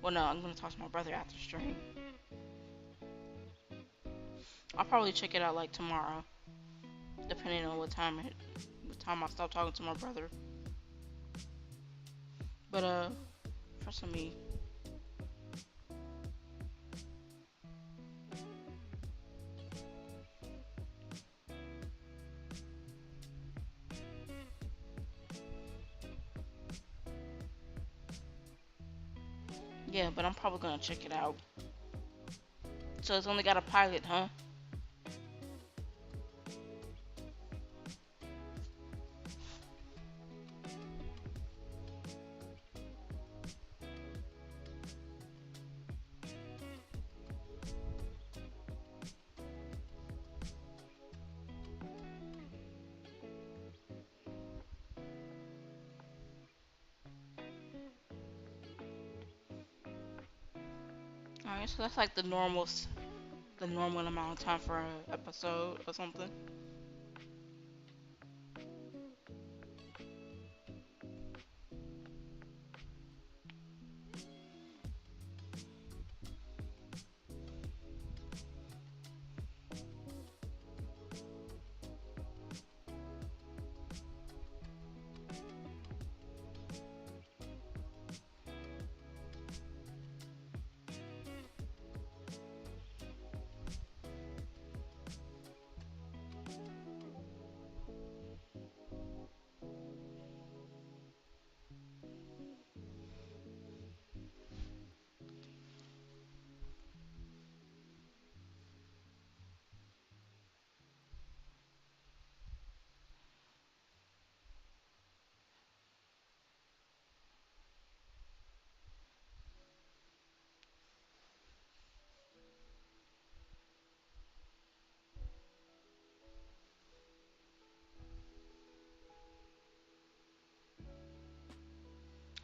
Well, no, I'm gonna talk to my brother after stream. I'll probably check it out like tomorrow, depending on what time I stop talking to my brother. But for me, yeah, but I'm probably gonna check it out. So it's only got a pilot, huh? Alright, so that's like the normal amount of time for an episode or something.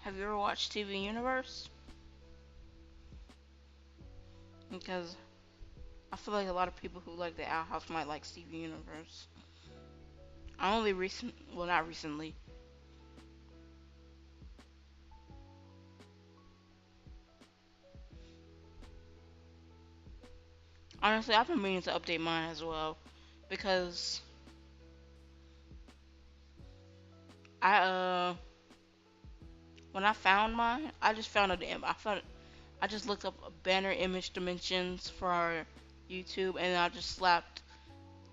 Have you ever watched TV Universe? Because I feel like a lot of people who like the Owl House might like TV Universe. I only well, not recently. Honestly, I've been meaning to update mine as well because I when I found mine, I just found it. I just looked up banner image dimensions for our YouTube, and I just slapped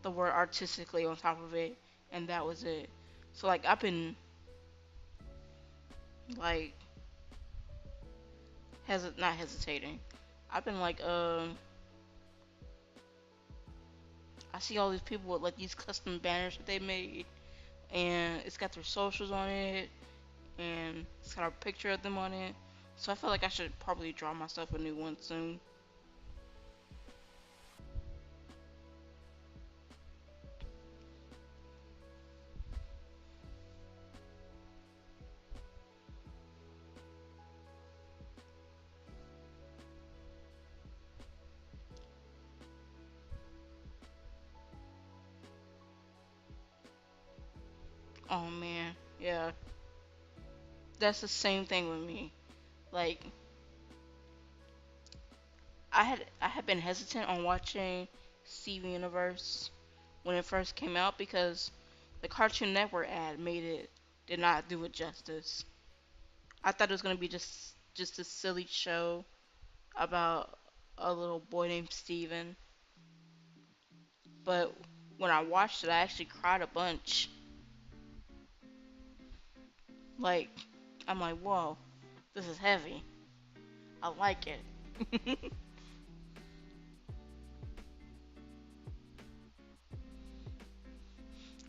the word artistically on top of it, and that was it. So like I've been like not hesitating. I've been like I see all these people with like these custom banners that they made, and it's got their socials on it, and it's got a picture of them on it. So I feel like I should probably draw myself a new one soon. Oh man, yeah, that's the same thing with me. Like I had been hesitant on watching Steven Universe when it first came out because the Cartoon Network ad did not do it justice. I thought it was gonna be just a silly show about a little boy named Steven, but when I watched it, I actually cried a bunch. Like I'm like, whoa, this is heavy. I like it.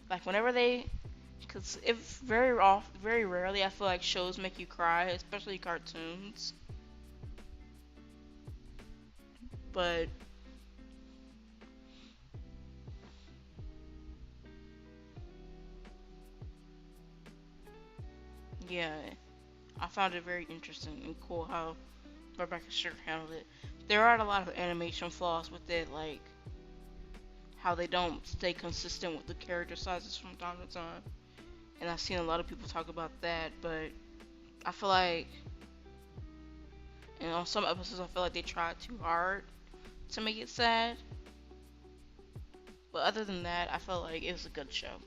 Like whenever because if very rarely, I feel like shows make you cry, especially cartoons. But yeah, I found it very interesting and cool how Rebecca Sugar handled it. There are a lot of animation flaws with it, like how they don't stay consistent with the character sizes from time to time. And I've seen a lot of people talk about that, but I feel like, and on some episodes, I feel like they tried too hard to make it sad. But other than that, I felt like it was a good show.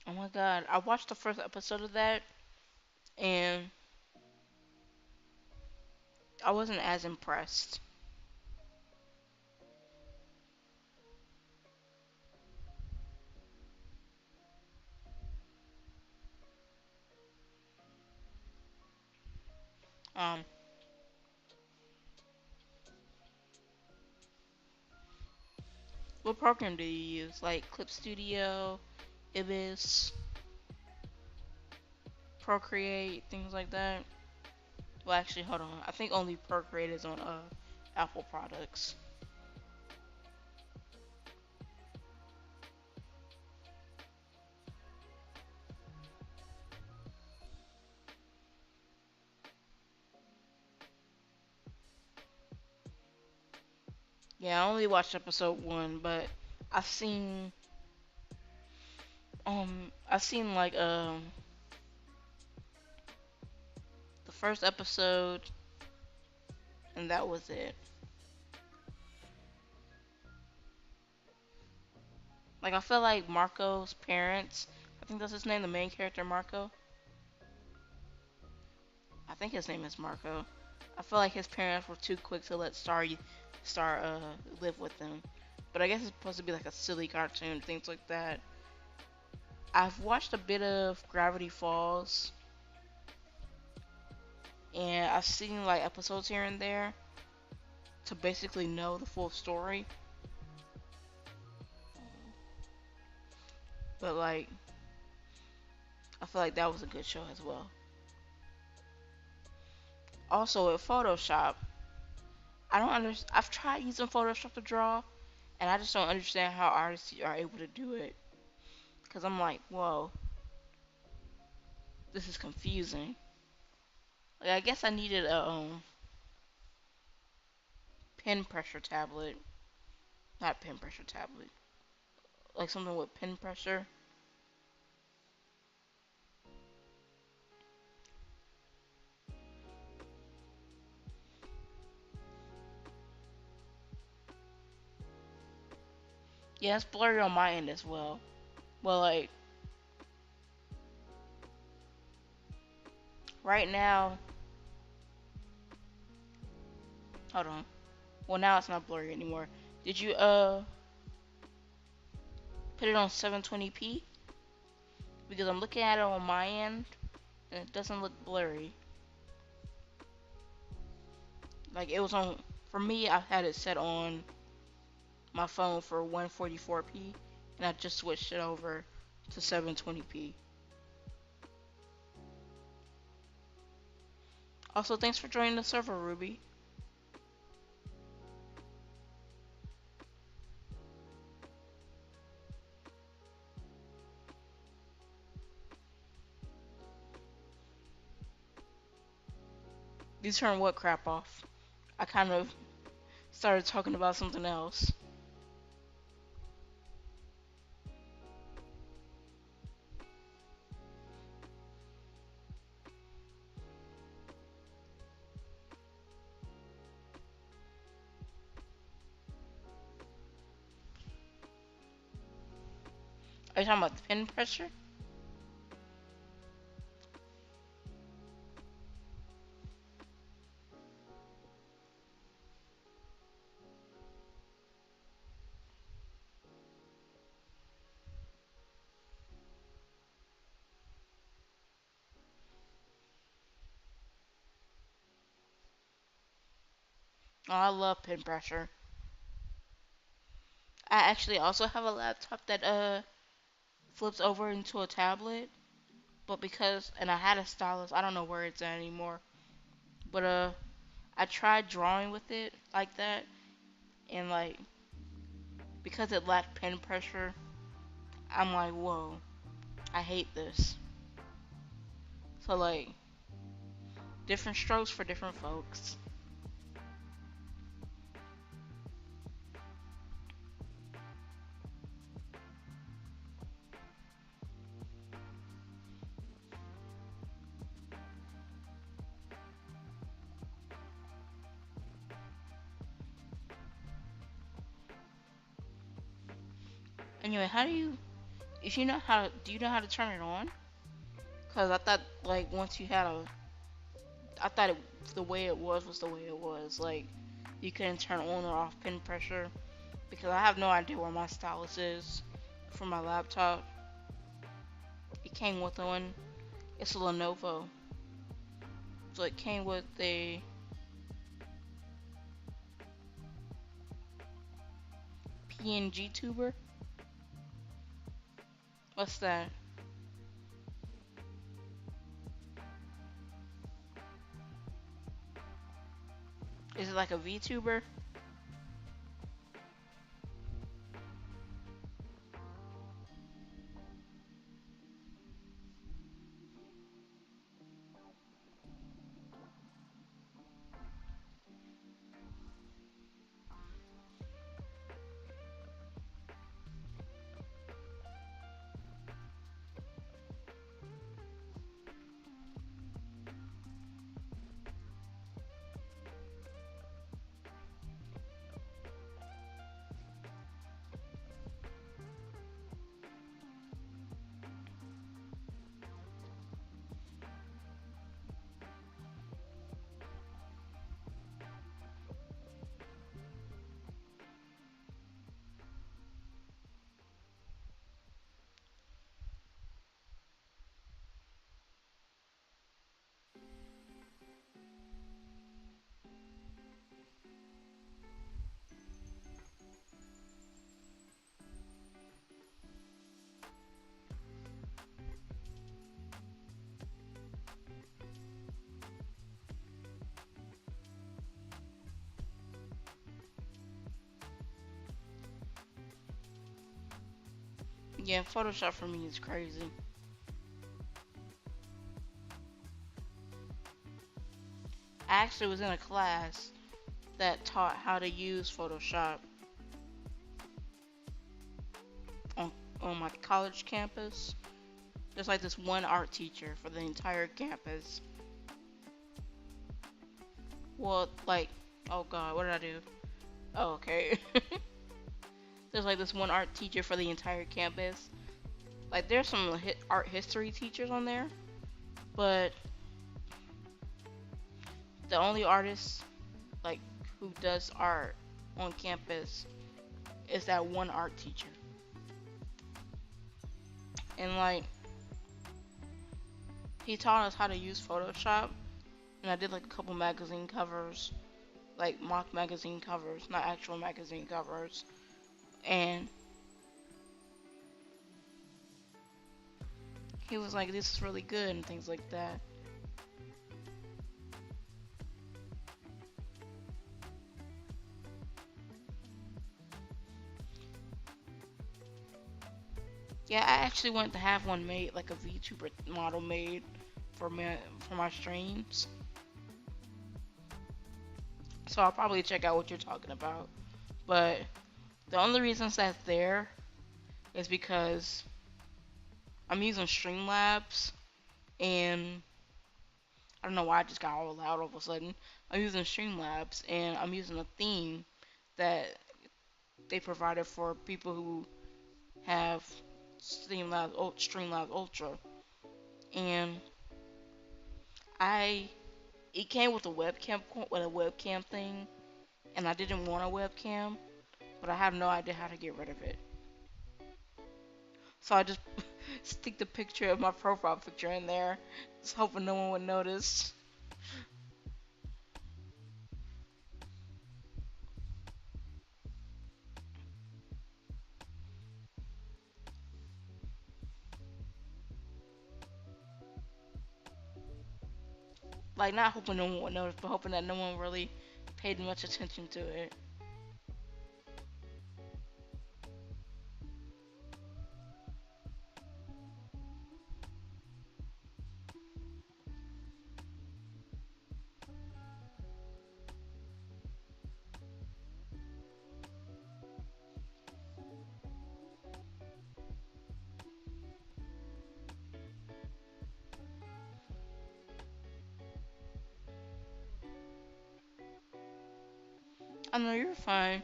Oh my god, I watched the first episode of that, and I wasn't as impressed. Um, what program do you use? Like Clip Studio, Ibis, Procreate, things like that? Well, actually, hold on. I think only Procreate is on Apple products. Yeah, I only watched episode one, but I've seen I've seen like the first episode, and that was it. Like I feel like Marco's parents, I think that's his name, the main character Marco. I think his name is Marco. I feel like his parents were too quick to let Star live with them. But I guess it's supposed to be like a silly cartoon, things like that. I've watched a bit of Gravity Falls, and I've seen like episodes here and there to basically know the full story. But like, I feel like that was a good show as well. Also, with Photoshop, I don't understand. I've tried using Photoshop to draw, and I just don't understand how artists are able to do it. Cause I'm like, whoa, this is confusing. Like, I guess I needed a pen pressure tablet, not pen pressure tablet, like something with pen pressure. Yeah, it's blurry on my end as well. Well, like right now, hold on. Well, now it's not blurry anymore. Did you put it on 720p? Because I'm looking at it on my end and it doesn't look blurry. Like it was on for me. I had it set on my phone for 144p, and I just switched it over to 720p. Also, thanks for joining the server, Ruby. You turned what crap off? I kind of started talking about something else. Are you talking about the pen pressure? Oh, I love pen pressure. I actually also have a laptop that flips over into a tablet, but because and I had a stylus, I don't know where it's at anymore. But I tried drawing with it like that, and like because it lacked pen pressure, I'm like, whoa, I hate this. So like different strokes for different folks. Anyway, how do you if you know how do you know how to turn it on? Cause I thought like once you had a I thought the way it was the way it was. Like you couldn't turn on or off pen pressure because I have no idea where my stylus is for my laptop. It came with one. It's a Lenovo, so it came with a PNG tuber. What's that? Is it like a VTuber? Yeah, Photoshop for me is crazy. I actually was in a class that taught how to use Photoshop on my college campus. There's like this one art teacher for the entire campus. Well, like, oh god, what did I do? Oh, okay. There's like this one art teacher for the entire campus. Like, there's some art history teachers on there, but the only artist like who does art on campus is that one art teacher. And like, he taught us how to use Photoshop, and I did like a couple magazine covers, like mock magazine covers, not actual magazine covers. And he was like, "This is really good," and things like that. Yeah, I actually wanted to have one made, like a VTuber model made for my streams. So I'll probably check out what you're talking about. But the only reasons that's there is because I'm using Streamlabs, and I don't know why I just got all loud all of a sudden. I'm using Streamlabs, and I'm using a theme that they provided for people who have Streamlabs Ultra, and I it came with a webcam thing, and I didn't want a webcam, but I have no idea how to get rid of it. So I just stick the picture of my profile picture in there, just hoping no one would notice. Like, not hoping no one would notice, but hoping that no one really paid much attention to it. I know you're fine.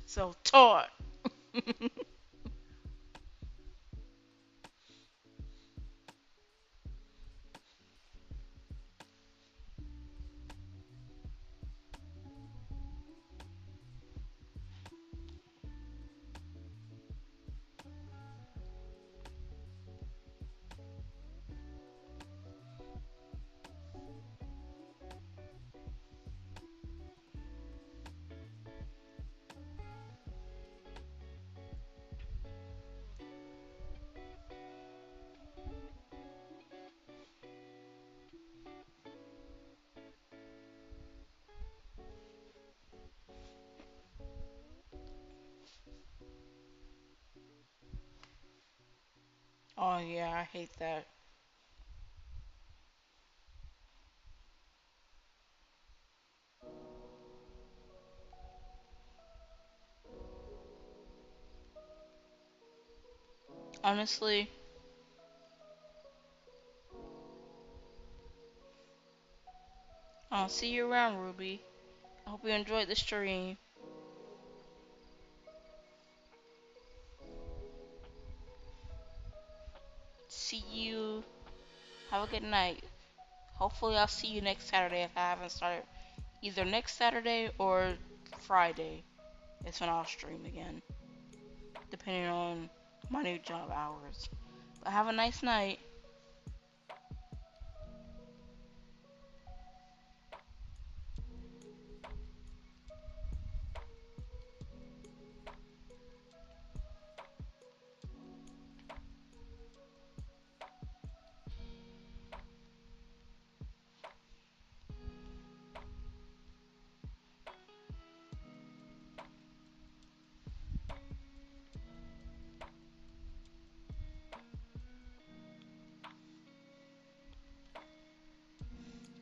So taught. Oh yeah, I hate that. Honestly, I'll see you around, Ruby. I hope you enjoyed the stream. See you. Have a good night. Hopefully, I'll see you next Saturday if I haven't started. Either next Saturday or Friday is when I'll stream again, depending on my new job hours. But have a nice night.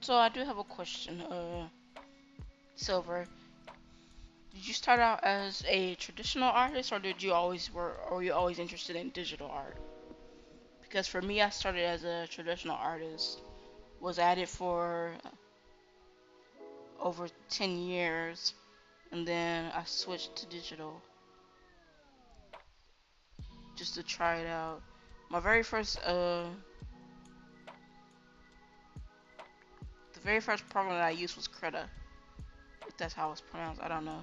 So I do have a question, Silver. Did you start out as a traditional artist, or were you always interested in digital art? Because for me, I started as a traditional artist, was at it for over 10 years, and then I switched to digital just to try it out. My very first, the very first program that I used was Krita, if that's how it's pronounced. I don't know.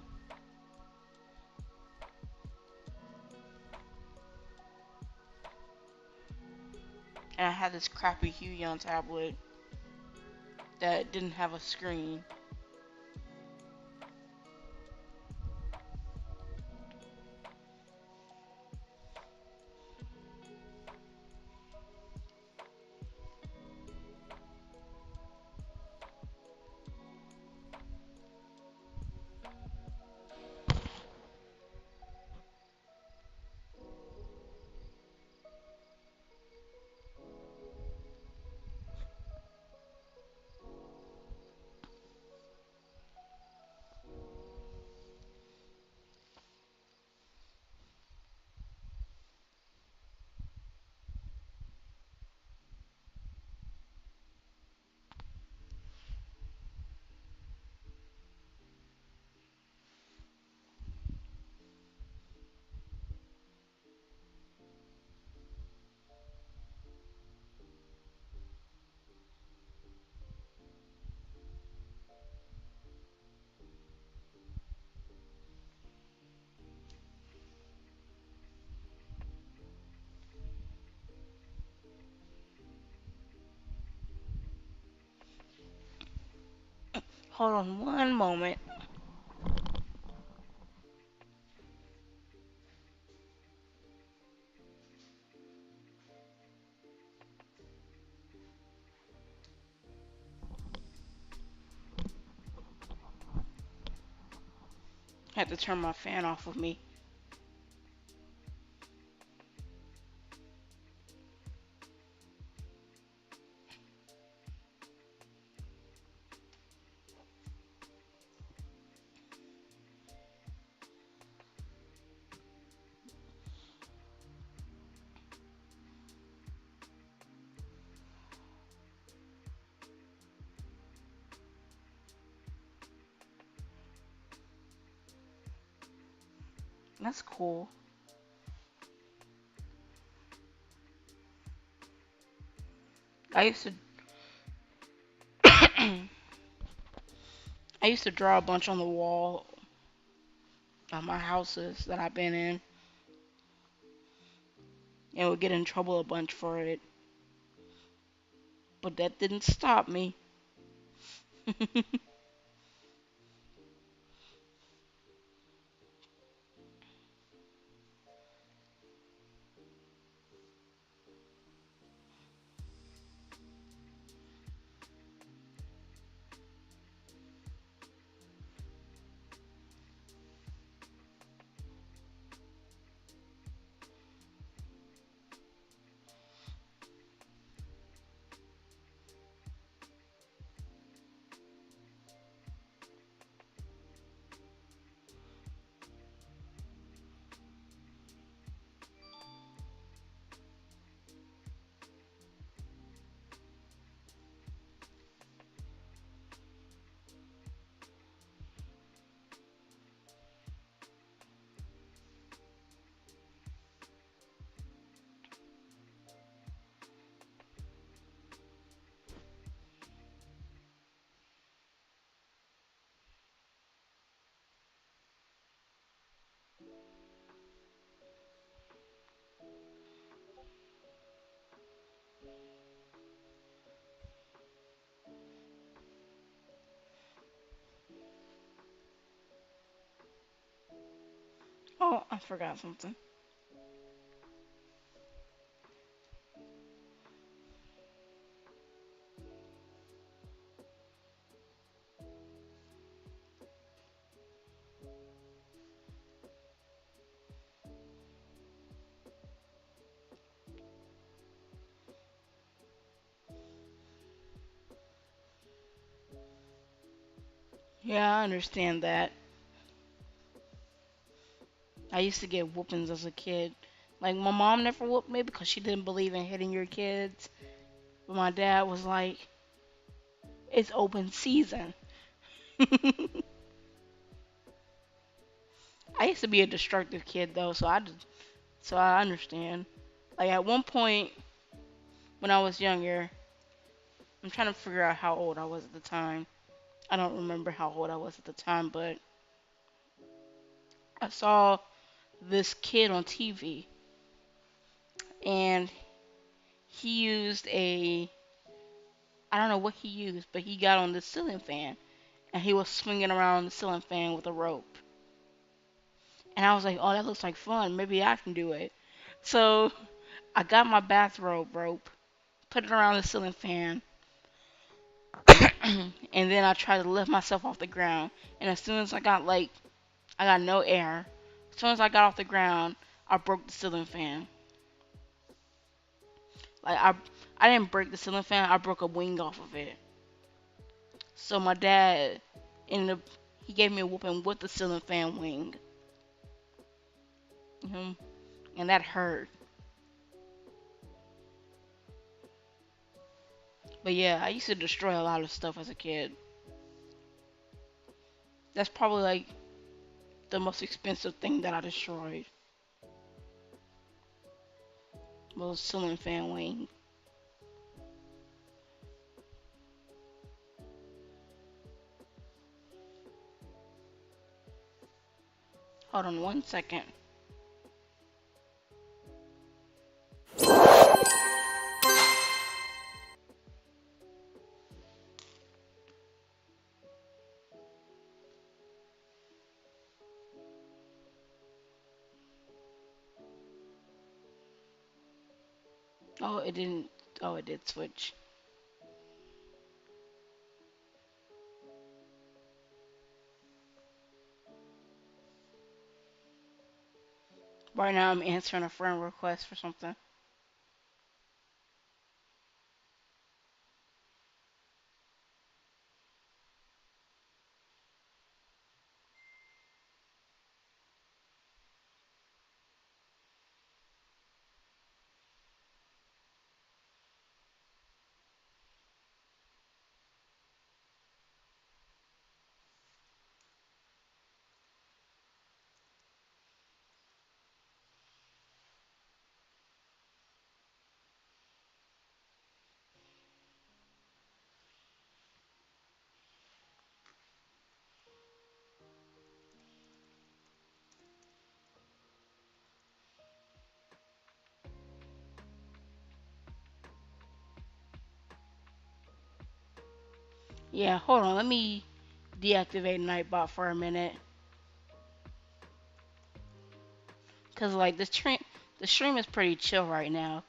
And I had this crappy Huion tablet that didn't have a screen. Hold on one moment. I had to turn my fan off of me. That's cool. I used to I used to draw a bunch on the wall of my houses that I've been in and would get in trouble a bunch for it. But that didn't stop me. Oh, I forgot something. Yeah, I understand that. I used to get whoopings as a kid. Like my mom never whooped me because she didn't believe in hitting your kids. But my dad was like, "It's open season." I used to be a destructive kid though, so I understand. Like at one point when I was younger, I'm trying to figure out how old I was at the time. I don't remember how old I was at the time, but I saw this kid on TV and he used a I don't know what he used, but he got on the ceiling fan and he was swinging around the ceiling fan with a rope. And I was like, "Oh, that looks like fun. Maybe I can do it." So I got my bathrobe rope, put it around the ceiling fan, and then I tried to lift myself off the ground. And as soon as I got no air. As soon as I got off the ground, I broke the ceiling fan. Like I didn't break the ceiling fan. I broke a wing off of it. So my dad ended up he gave me a whooping with the ceiling fan wing. hmm And that hurt. But yeah, I used to destroy a lot of stuff as a kid. That's probably like the most expensive thing that I destroyed was ceiling fan wing. Hold on one second. Oh, it didn't. Oh, it did switch. Right now, I'm answering a friend request for something. Yeah, hold on. Let me deactivate Nightbot for a minute. Cause like the stream is pretty chill right now.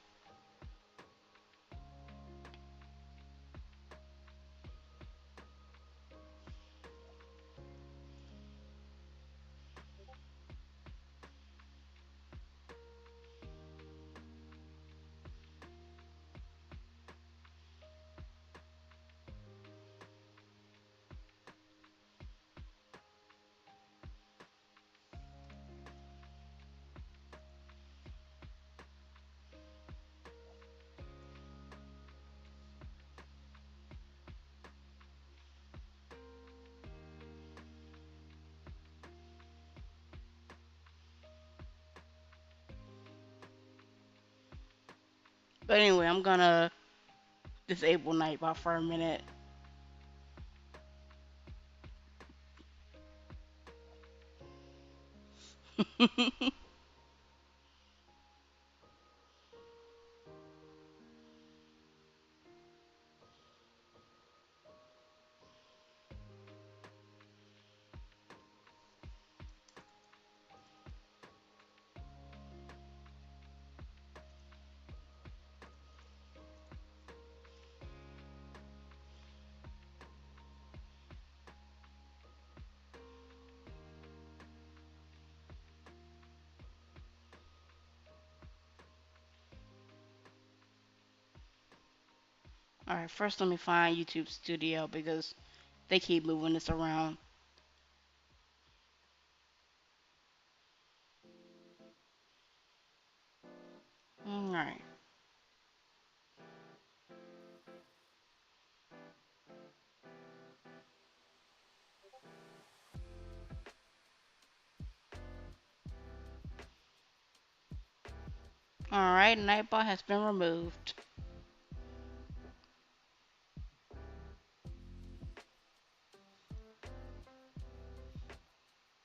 But anyway, I'm gonna disable Nightbot for a minute. All right, first let me find YouTube Studio because they keep moving this around. Alright, Nightbot has been removed.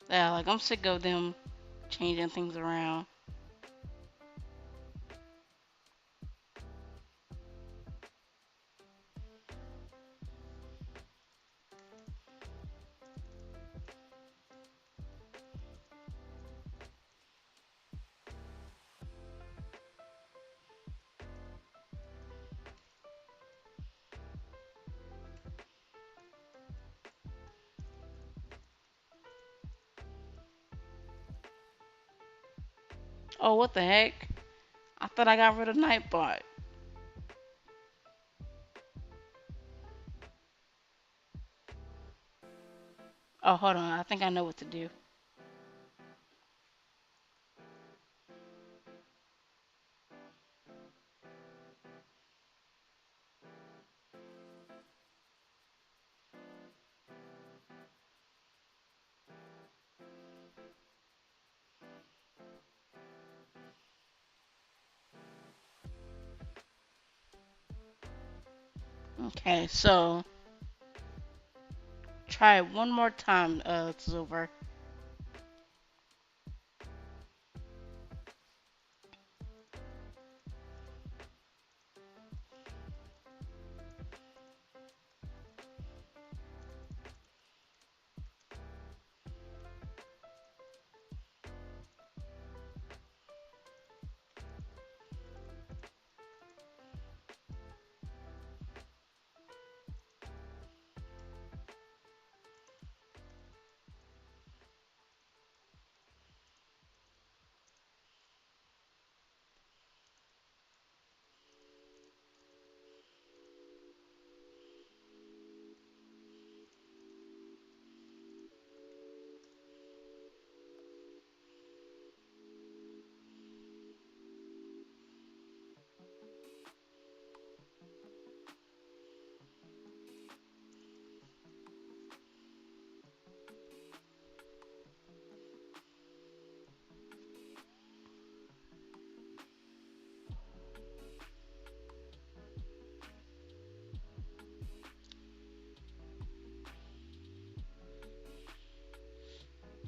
Yeah, like I'm sick of them changing things around. Oh, what the heck? I thought I got rid of Nightbot. Oh, hold on. I think I know what to do. Okay, so try it one more time, Silver.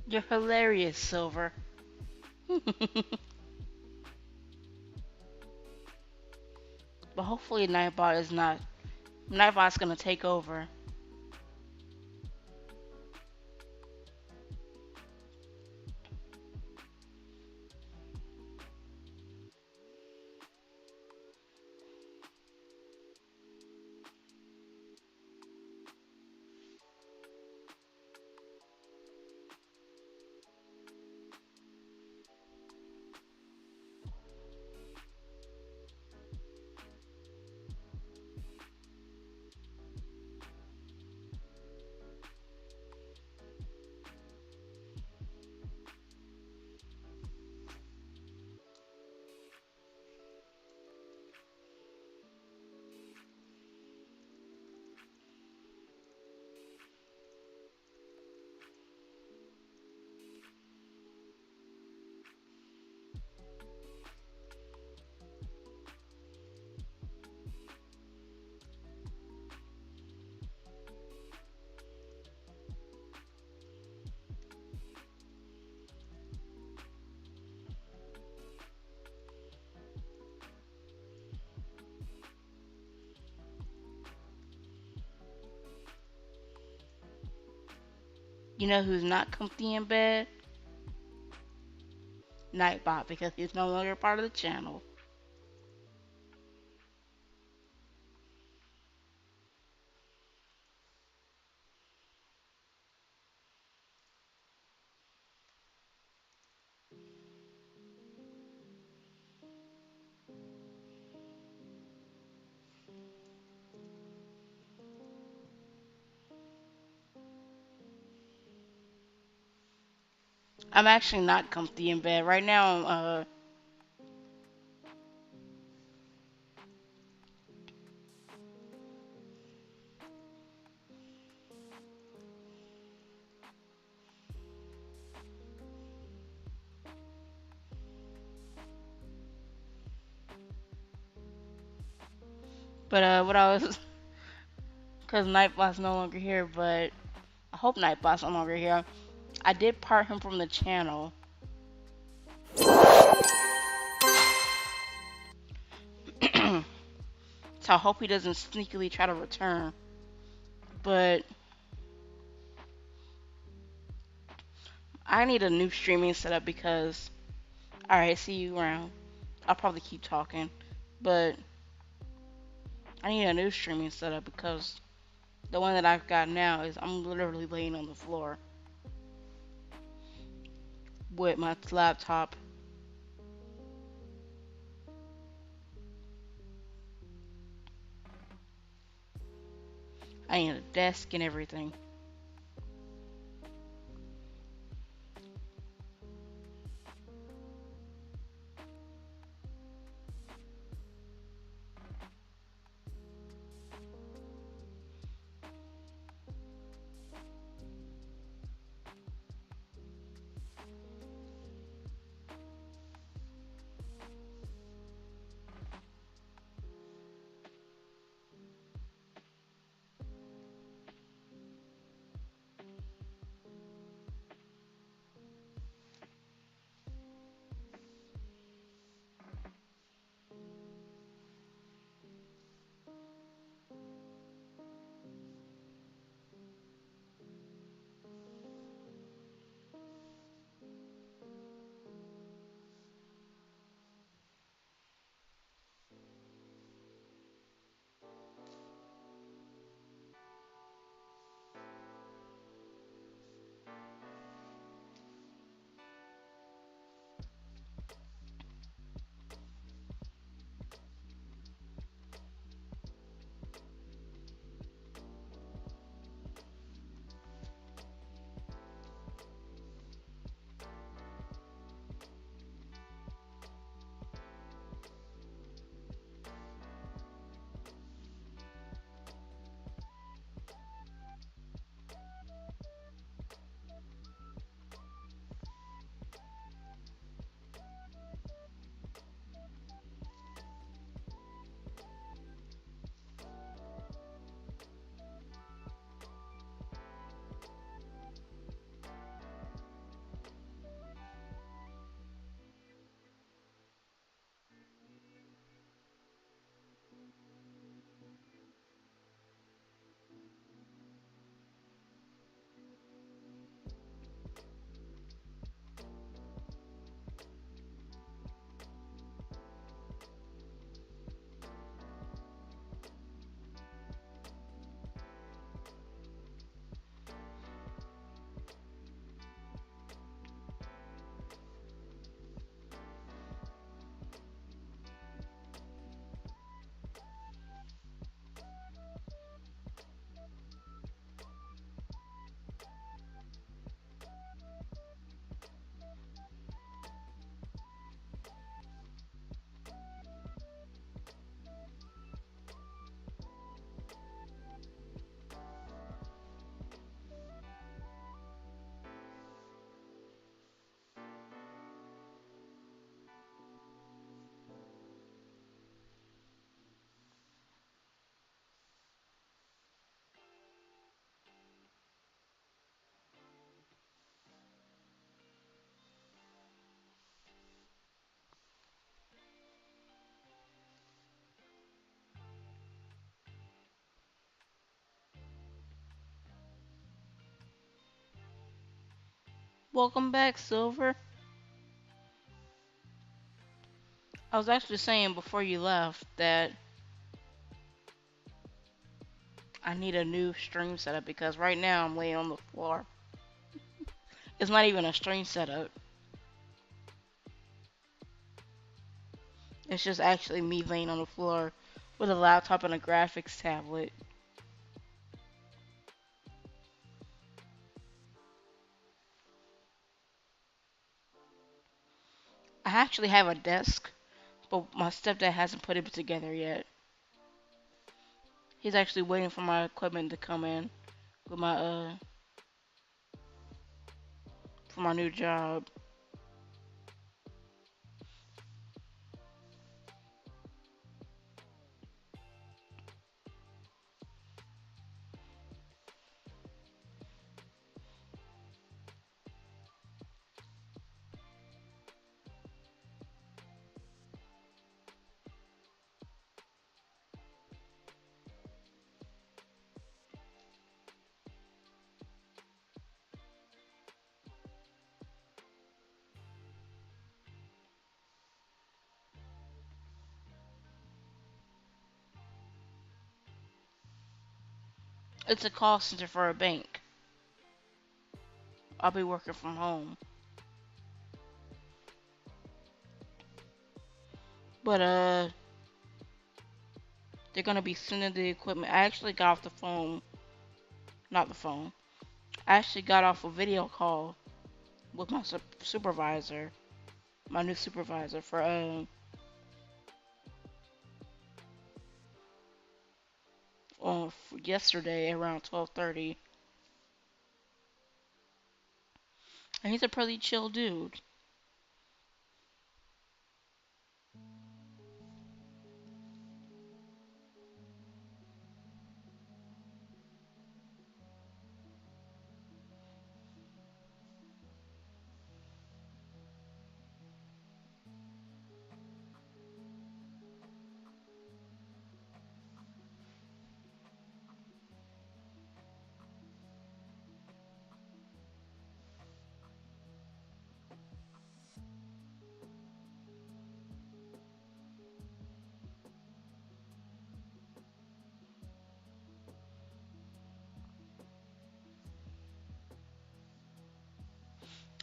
You're hilarious, Silver. But hopefully Nightbot is not. Nightbot's gonna take over. You know who's not comfy in bed? Nightbot, because he's no longer part of the channel. I'm actually not comfy in bed right now. But what I was, because Nightbot's no longer here, but I hope Nightbot's no longer here. I did part him from the channel. So I hope he doesn't sneakily try to return. But I need a new streaming setup because, alright, see you around. I'll probably keep talking. But I need a new streaming setup because the one that I've got now is I'm literally laying on the floor with my laptop. I need a desk and everything. Welcome back, Silver. I was actually saying before you left that I need a new stream setup because right now I'm laying on the floor. It's not even a stream setup. It's just actually me laying on the floor with a laptop and a graphics tablet. I actually have a desk, but my stepdad hasn't put it together yet. He's actually waiting for my equipment to come in with my for my new job. It's a call center for a bank. I'll be working from home. But they're gonna be sending the equipment. I actually got off the phone, not the phone. I actually got off a video call with my supervisor, my new supervisor for yesterday around 12:30, and he's a pretty chill dude.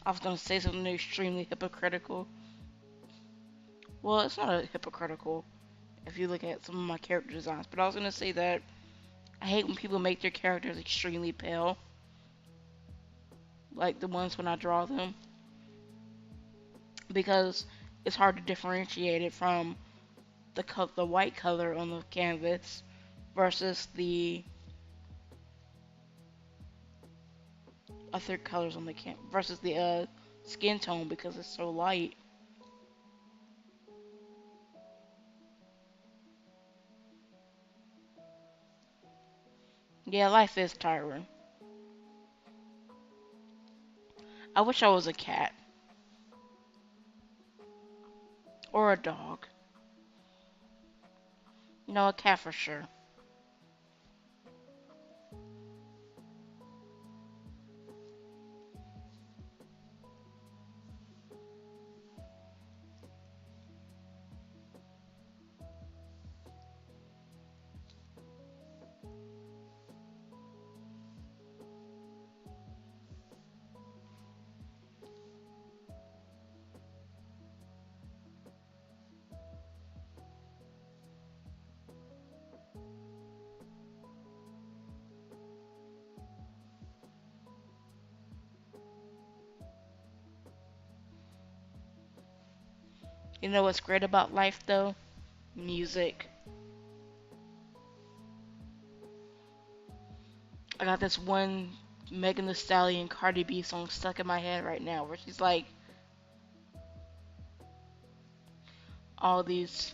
I was gonna say something extremely hypocritical. Well, it's not a hypocritical if you look at some of my character designs, but I was gonna say that I hate when people make their characters extremely pale, like the ones when I draw them, because it's hard to differentiate it from the white color on the canvas versus the other colors on the versus the skin tone because it's so light. Yeah, life is tiring. I wish I was a cat or a dog. No, a cat for sure. You know what's great about life though? Music. I got this one Megan Thee Stallion Cardi B song stuck in my head right now where she's like all these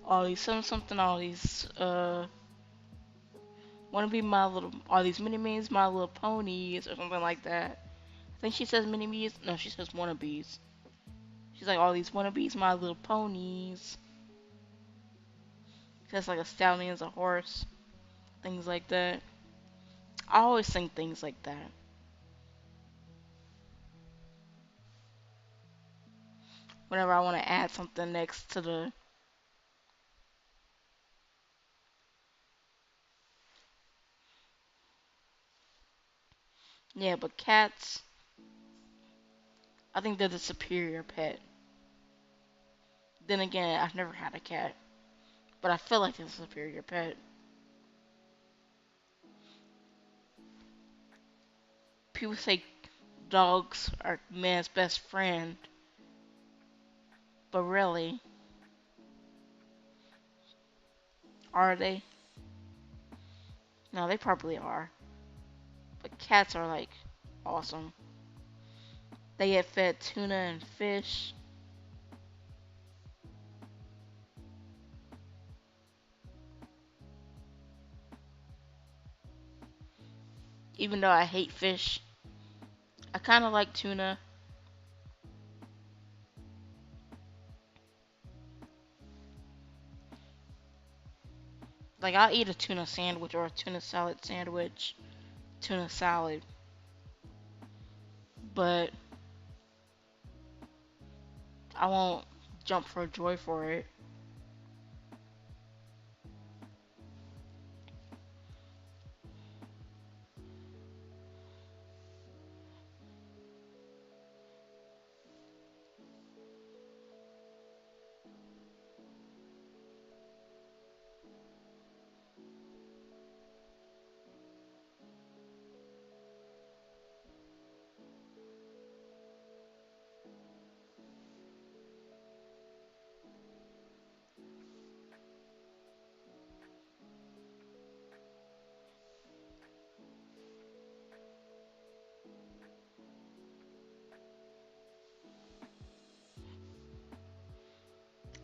all these wanna be my little all these mini me's my little ponies or something like that. I think she says mini me's. No, she says wannabes. She's like all these wannabes my little ponies. She has like a stallion's a horse, things like that. I always sing things like that. Whenever I want to add something next to the yeah, but cats, I think they're the superior pet. Then again, I've never had a cat, but I feel like it's a superior pet. People say dogs are man's best friend, but really, are they? No, they probably are. But cats are like awesome. They get fed tuna and fish. Even though I hate fish, I kind of like tuna. Like I'll eat a tuna sandwich or a tuna salad sandwich, tuna salad. But I won't jump for joy for it.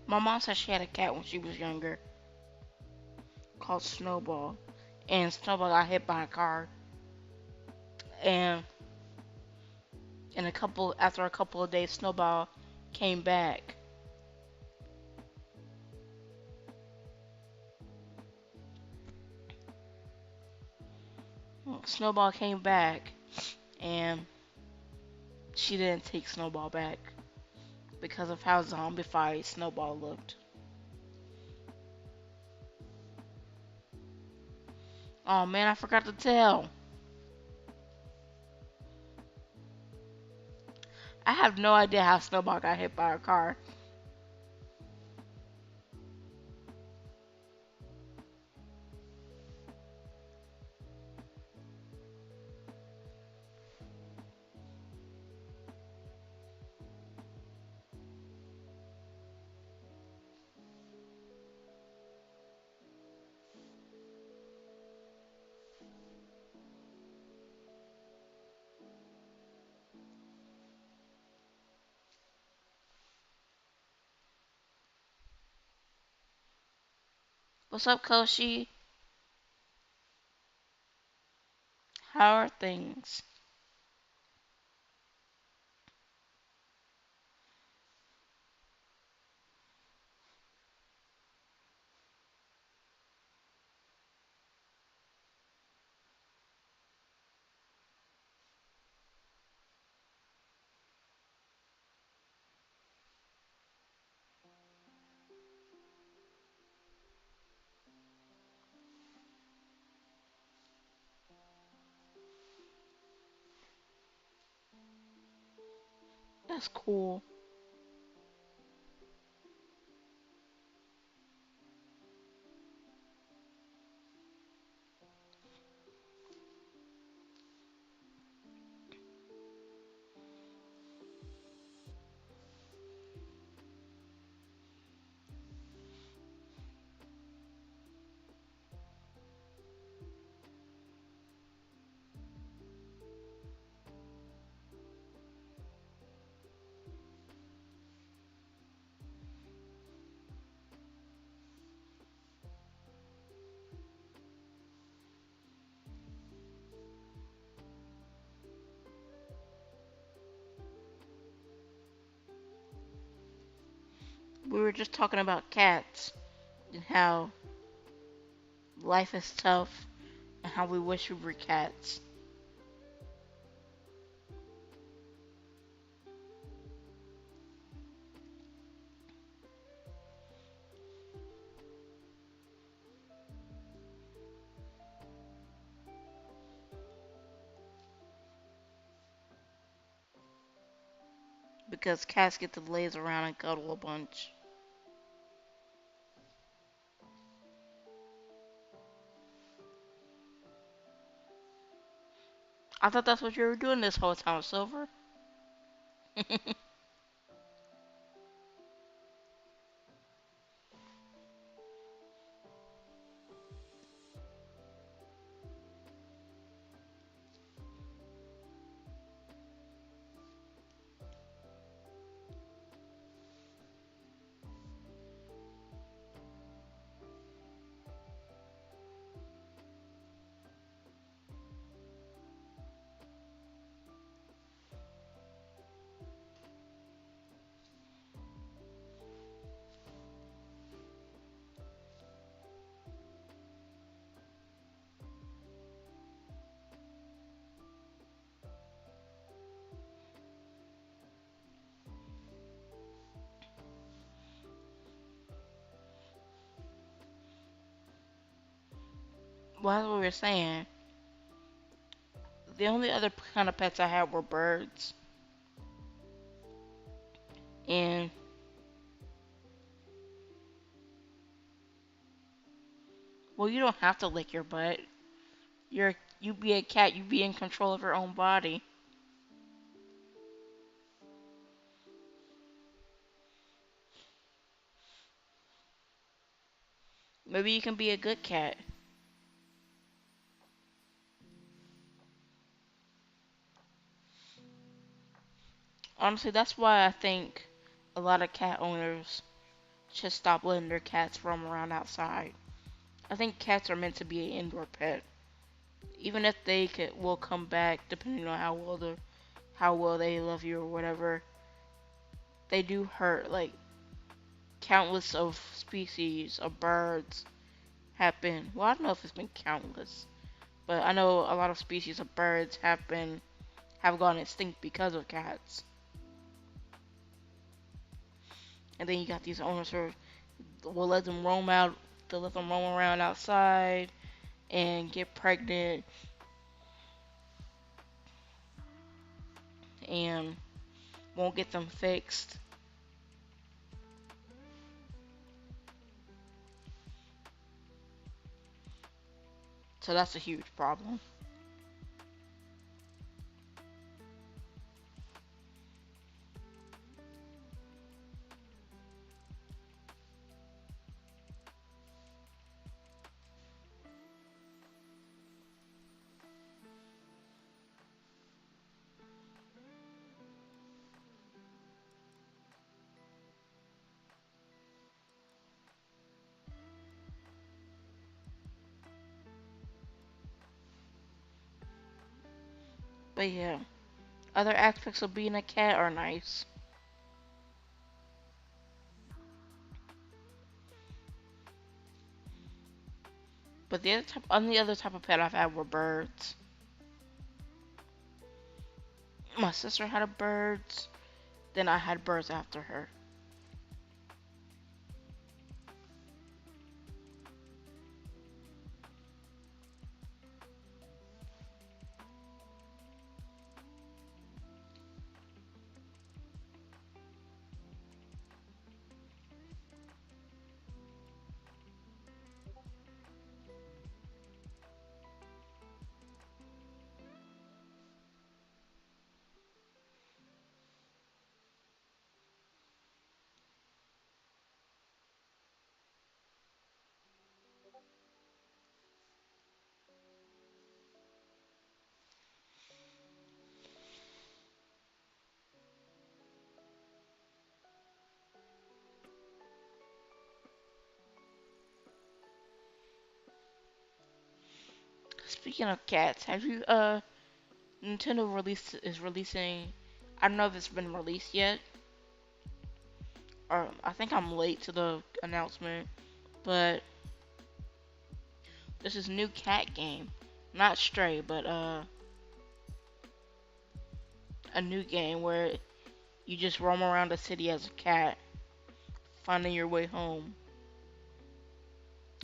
My mom said she had a cat when she was younger called Snowball, and Snowball got hit by a car, and after a couple of days, Snowball came back. Snowball came back, and she didn't take Snowball back because of how zombified Snowball looked. Oh man, I forgot to tell. I have no idea how Snowball got hit by a car. What's up, Koshi? How are things? That's cool. We were just talking about cats and how life is tough and how we wish we were cats. Because cats get to laze around and cuddle a bunch. I thought that's what you were doing this whole time, Silver. Well, as we were saying, the only other kind of pets I had were birds. And, well, you don't have to lick your butt. You be a cat, you be in control of your own body. Maybe you can be a good cat. Honestly, that's why I think a lot of cat owners just stop letting their cats roam around outside. I think cats are meant to be an indoor pet. Even if will come back depending on how well they love you or whatever, they do hurt. Like countless of species of birds have been. Well, I don't know if it's been countless, but I know a lot of species of birds have gone extinct because of cats. And then you got these owners who will let them roam out, to let them roam around outside and get pregnant and won't get them fixed. So that's a huge problem. But yeah, other aspects of being a cat are nice. But the other type of pet I've had were birds. My sister had a birds, then I had birds after her. Speaking of cats, have you Nintendo releasing, I don't know if it's been released yet, or I think I'm late to the announcement, but this is new cat game. Not Stray, but a new game where you just roam around the city as a cat, finding your way home.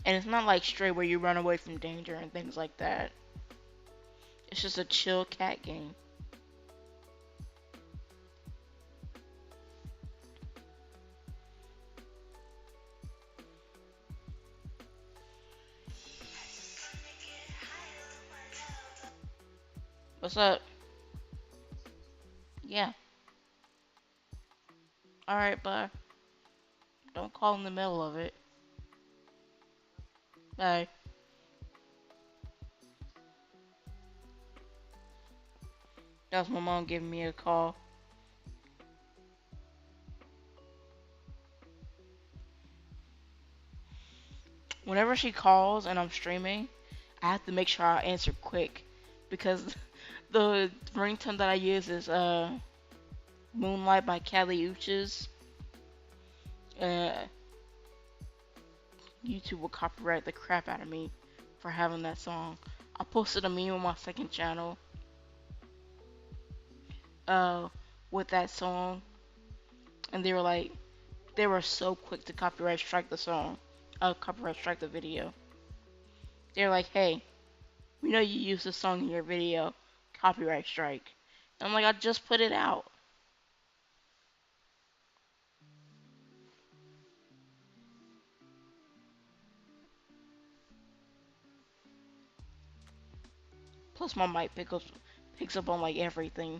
And it's not like Stray where you run away from danger and things like that. It's just a chill cat game. What's up? Yeah. Alright, bye. Don't call in the middle of it. Bye. That was my mom giving me a call. Whenever she calls and I'm streaming, I have to make sure I answer quick because the ringtone that I use is Moonlight by Kali Uchis. Uh, YouTube will copyright the crap out of me for having that song. I posted a meme on my second channel uh, with that song, and they were so quick to copyright strike the song, copyright strike the video. They're like, hey, we know you used this song in your video, copyright strike. And I'm like, I just put it out. Plus my mic picks up on like everything.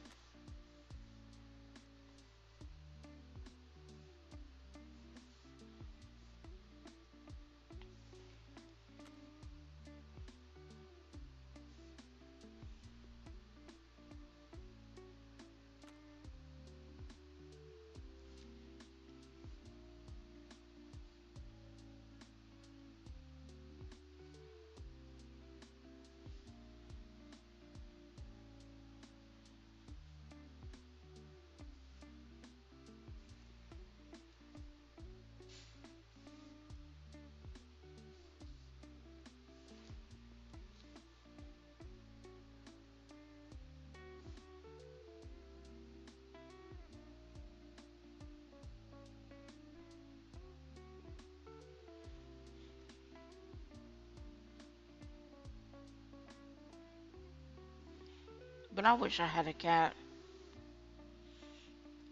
But I wish I had a cat.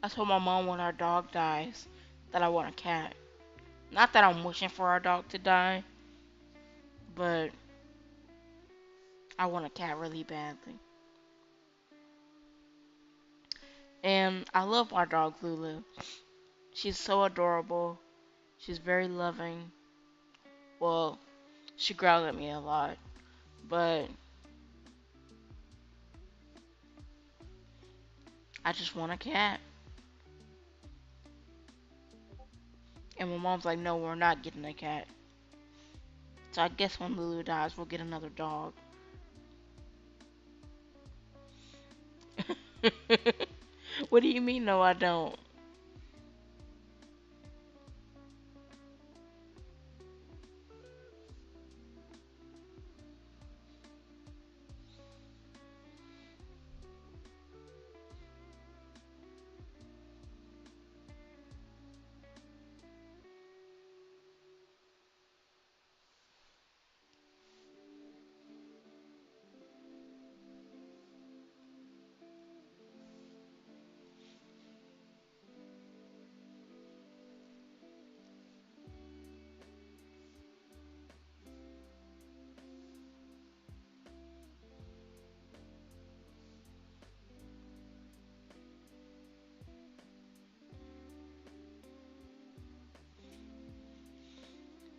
I told my mom when our dog dies that I want a cat. Not that I'm wishing for our dog to die, but I want a cat really badly. And I love our dog Lulu. She's so adorable. She's very loving. Well, she growls at me a lot, but I just want a cat. And my mom's like, no, we're not getting a cat. So I guess when Lulu dies, we'll get another dog. What do you mean, no, I don't?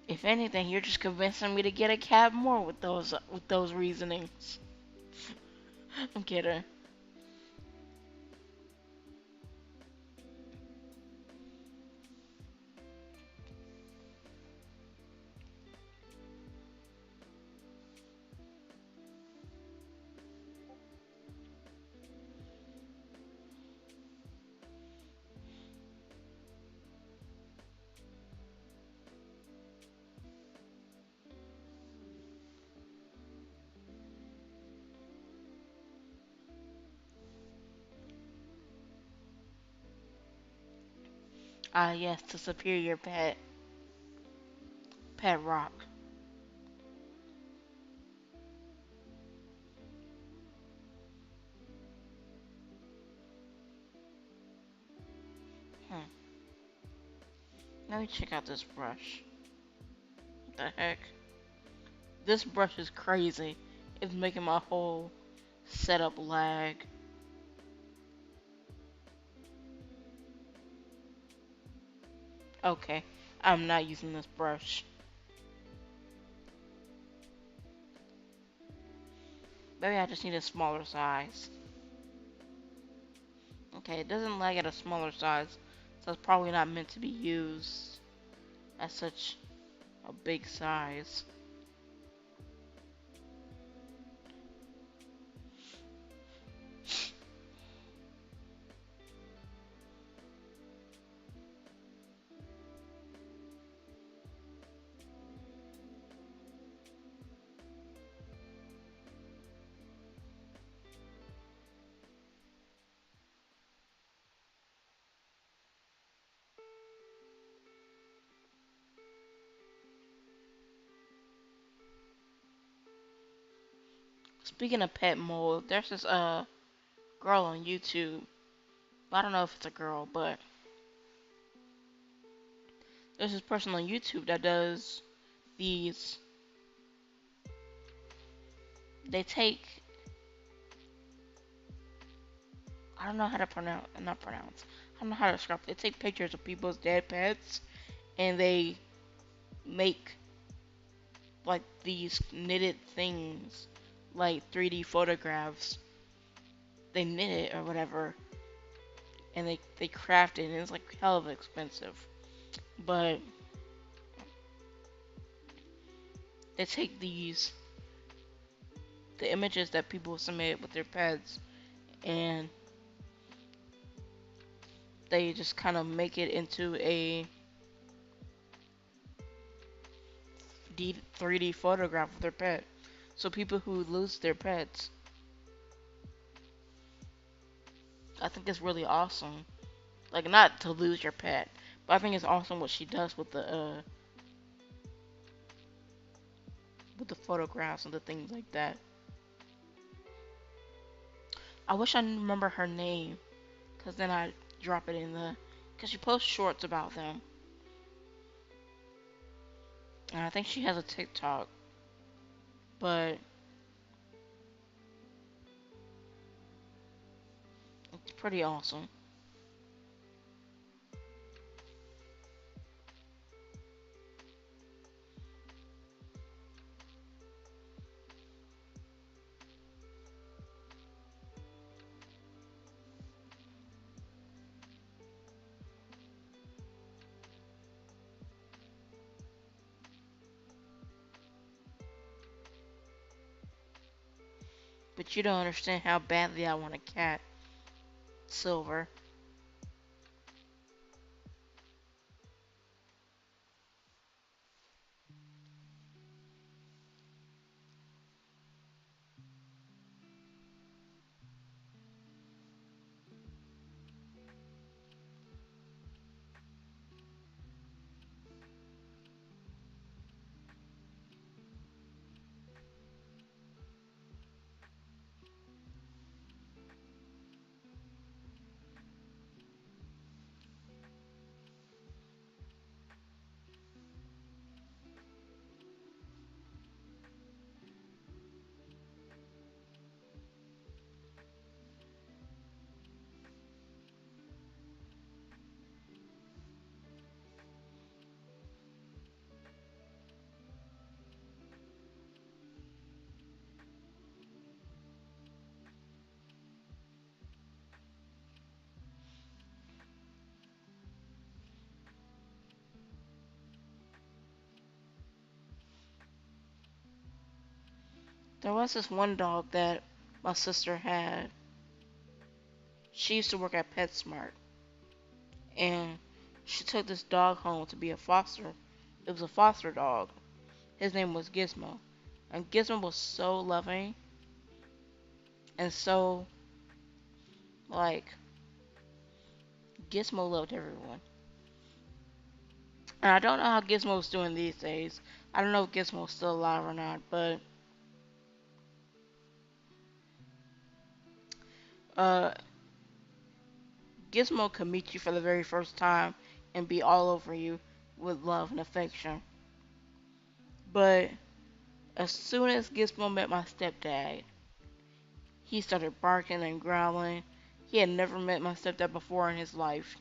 If anything, you're just convincing me to get a cat more with those reasonings. I'm kidding. Ah, yes, the superior pet rock. Hmm. Let me check out this brush. What the heck? This brush is crazy. It's making my whole setup lag. Okay, I'm not using this brush. Maybe I just need a smaller size. Okay, it doesn't lag at a smaller size, so it's probably not meant to be used at such a big size. Speaking of pet mold, there's this girl on YouTube. I don't know if it's a girl, but there's this person on YouTube that does these. They take, I don't know how to pronounce, not pronounce. I don't know how to describe. They take pictures of people's dead pets and they make like these knitted things, like 3D photographs. They knit it or whatever, and they craft it, and it's like hell of expensive. But they take the images that people submit with their pets, and they just kind of make it into a 3D photograph of their pet. So people who lose their pets, I think it's really awesome. Like not to lose your pet, but I think it's awesome what she does with the photographs and the things like that. I wish I remember her name, cause then I drop it in the, cause she posts shorts about them, and I think she has a TikTok, but it's pretty awesome. But you don't understand how badly I want a cat, Silver. There was this one dog that my sister had. She used to work at PetSmart, and she took this dog home to be a foster. It was a foster dog. His name was Gizmo, and Gizmo was so loving and so like Gizmo loved everyone. And I don't know how Gizmo's doing these days. I don't know if Gizmo's still alive or not, but uh, Gizmo could meet you for the very first time and be all over you with love and affection. But as soon as Gizmo met my stepdad, he started barking and growling. He had never met my stepdad before in his life.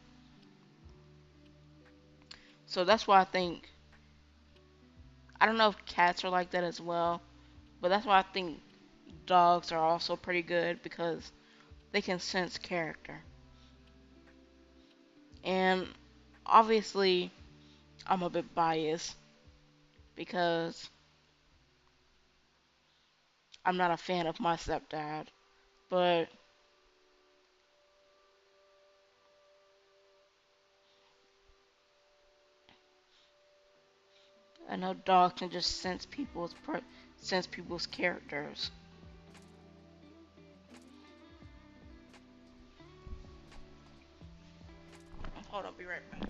So that's why I think, I don't know if cats are like that as well, but that's why I think dogs are also pretty good because they can sense character. And obviously, I'm a bit biased because I'm not a fan of my stepdad, but I know dogs can just sense people's characters. Hold on, be right back.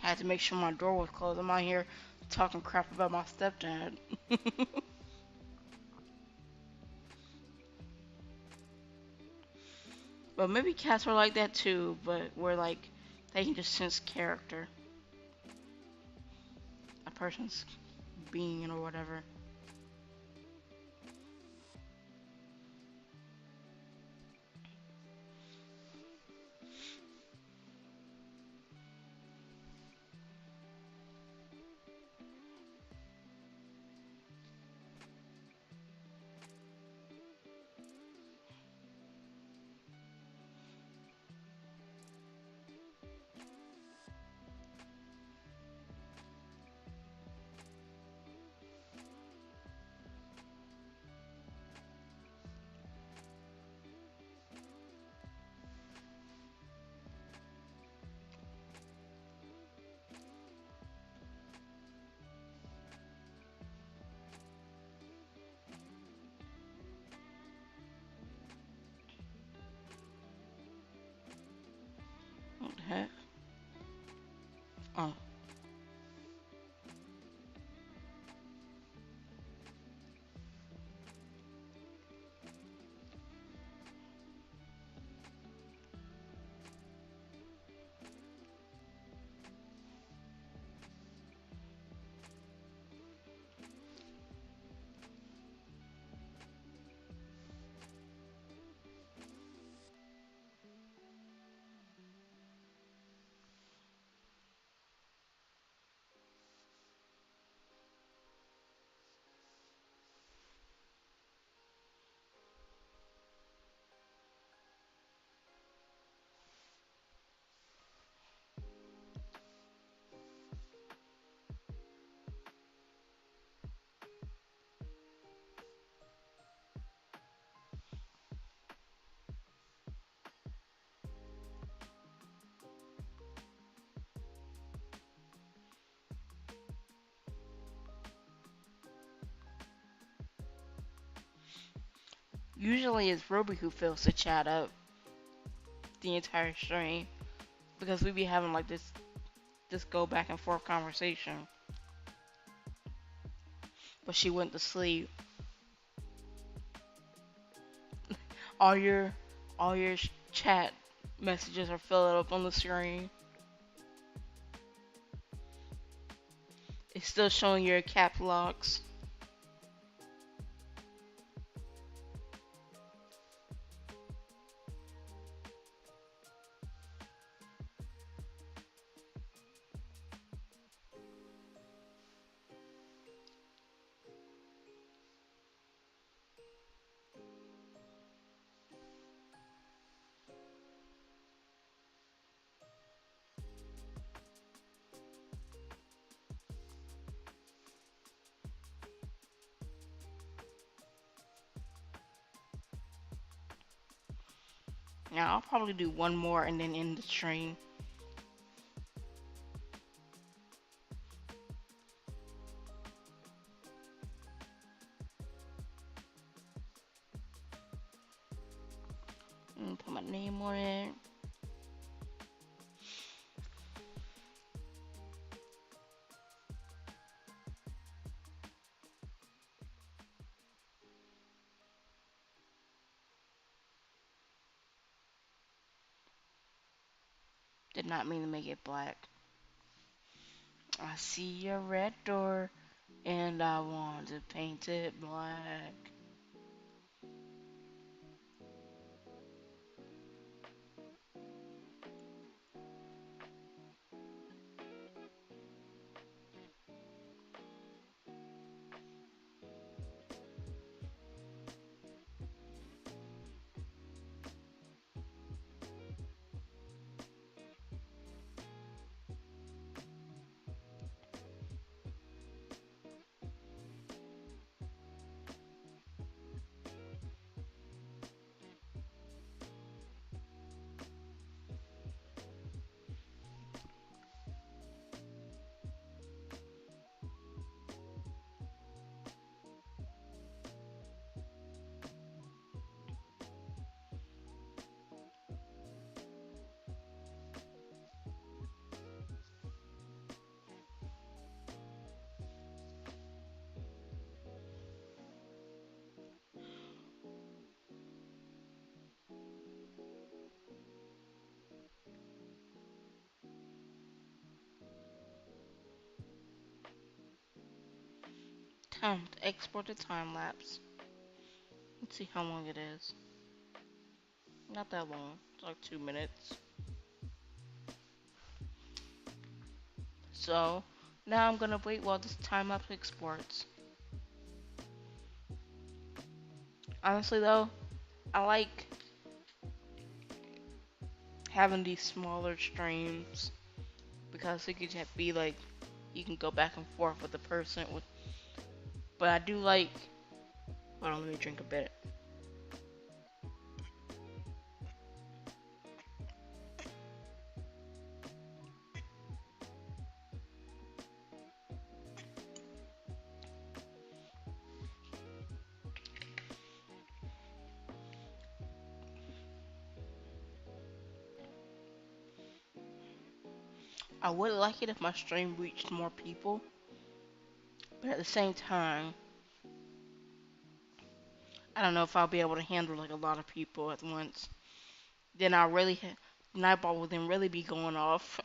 I had to make sure my door was closed. I'm out here talking crap about my stepdad. But maybe cats are like that too, but we're like, they can just sense character, a person's being or whatever. heck? Oh. Usually it's Ruby who fills the chat up the entire stream because we be having like this go back and forth conversation. But she went to sleep. All your chat messages are filled up on the screen. It's still showing your cap locks. Now I'll probably do one more and then end the stream. And put my name on it. Did not mean to make it black. I see a red door and I want to paint it black. Time to export the time lapse. Let's see how long it is. Not that long. It's like 2 minutes. So now I'm gonna wait while this time lapse exports. Honestly though, I like having these smaller streams because it could just be like you can go back and forth with the person with. But I do like. Hold on, let me drink a bit. I would like it if my stream reached more people, but at the same time, I don't know if I'll be able to handle like a lot of people at once. Then I'll really, Nightball will then really be going off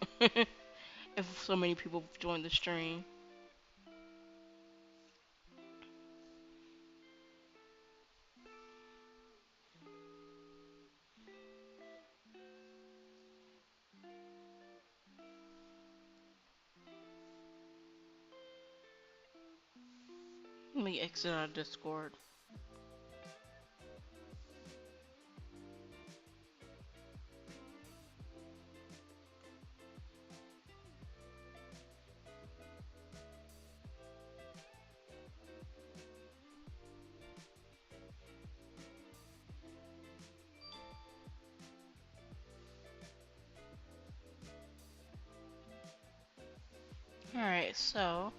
if so many people join the stream. Let me exit out of Discord. Alright, so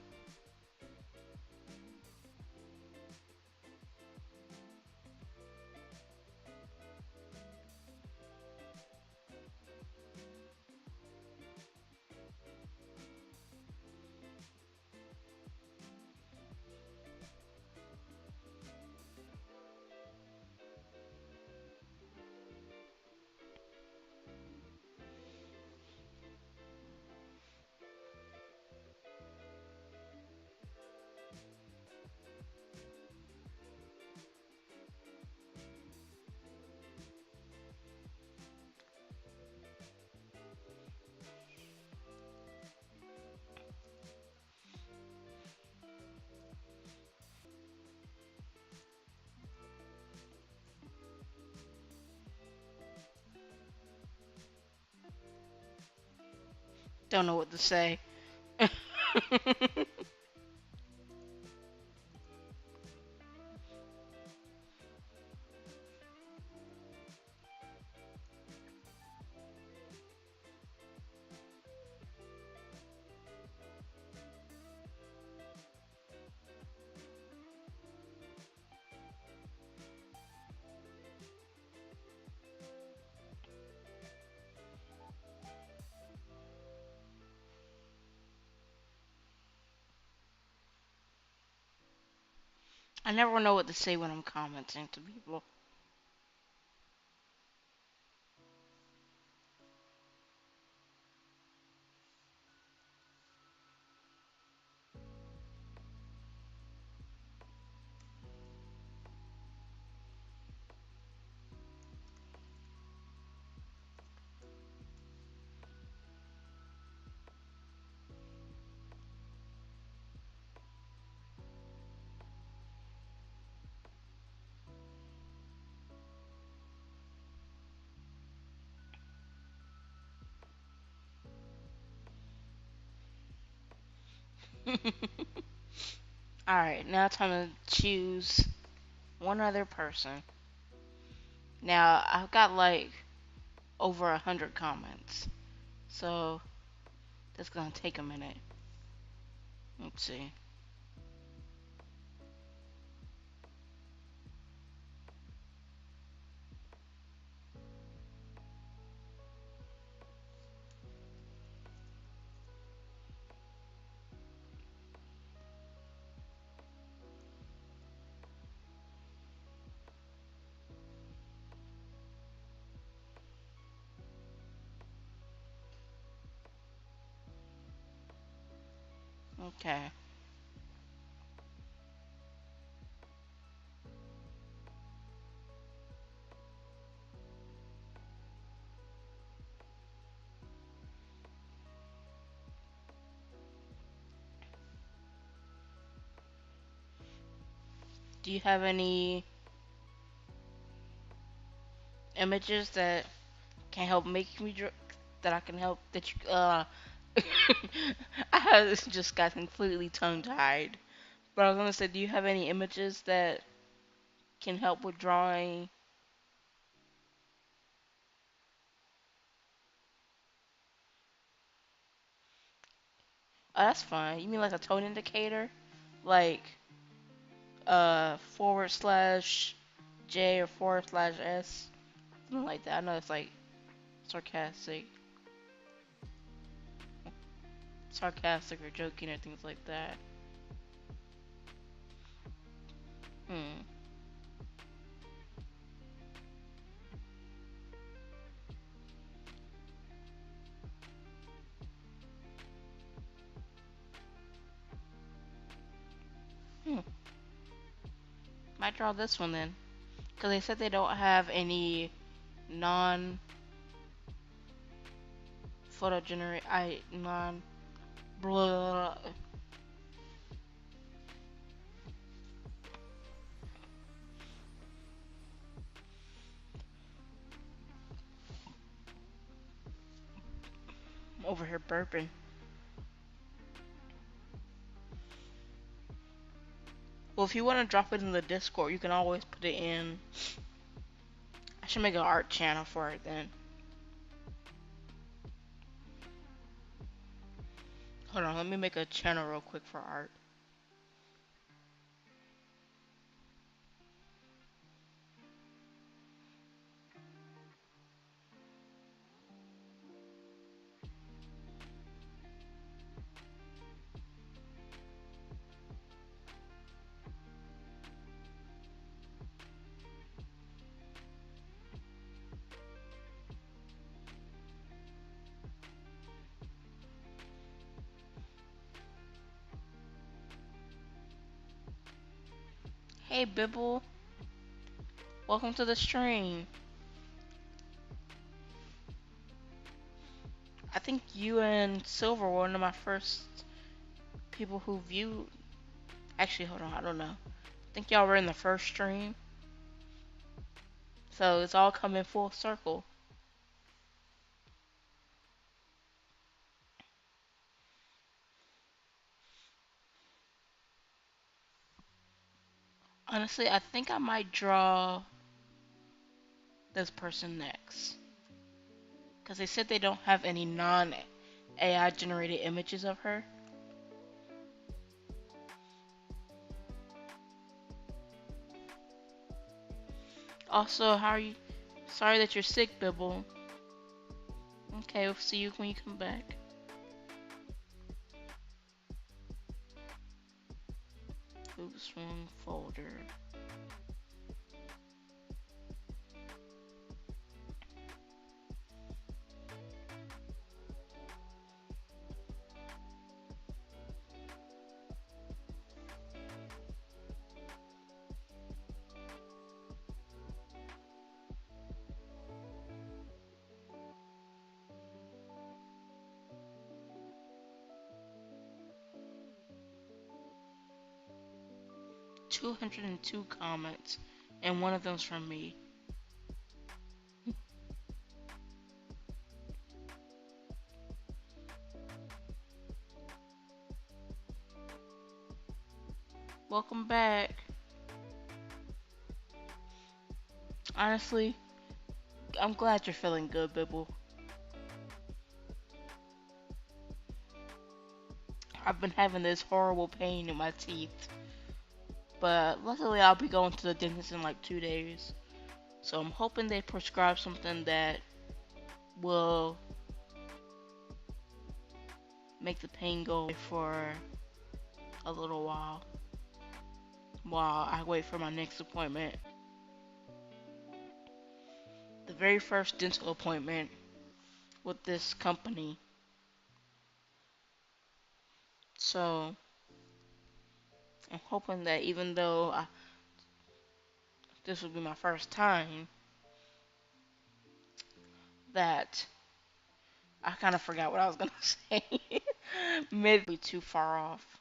don't know what to say. I never know what to say when I'm commenting to people. Alright, now time to choose one other person. Now, I've got like over 100 comments, so that's gonna take a minute. Let's see. Okay. Do you have any images that can help make me that I can help that you I have just got completely tongue tied. But I was gonna say, do you have any images that can help with drawing? Oh, that's fine. You mean like a tone indicator? Like forward slash J or forward slash S? Something like that. I know it's like sarcastic. sarcastic or joking or things like that. Hmm. Hmm. Might draw this one then. Because they said they don't have any non photo generate. Non. Blah. I'm over here burping. Well, if you want to drop it in the Discord, you can always put it in. I should make an art channel for it then. Hold on, let me make a channel real quick for art. Hey Bibble, welcome to the stream. I think you and Silver were one of my first people who viewed. Actually, hold on, I don't know. I think y'all were in the first stream, so it's all coming full circle. Honestly, I think I might draw this person next. Because they said they don't have any non AI generated images of her. Also, how are you? Sorry that you're sick, Bibble. Okay, we'll see you when you come back. Oops, wrong folder. 202 comments, and one of them's from me. Welcome back. Honestly, I'm glad you're feeling good, Bibble. I've been having this horrible pain in my teeth, but luckily I'll be going to the dentist in like 2 days. So I'm hoping they prescribe something that will make the pain go away for a little while I wait for my next appointment. The very first dental appointment with this company. So I'm hoping that even though this will be my first time, that I kind of forgot what I was gonna say. Maybe too far off.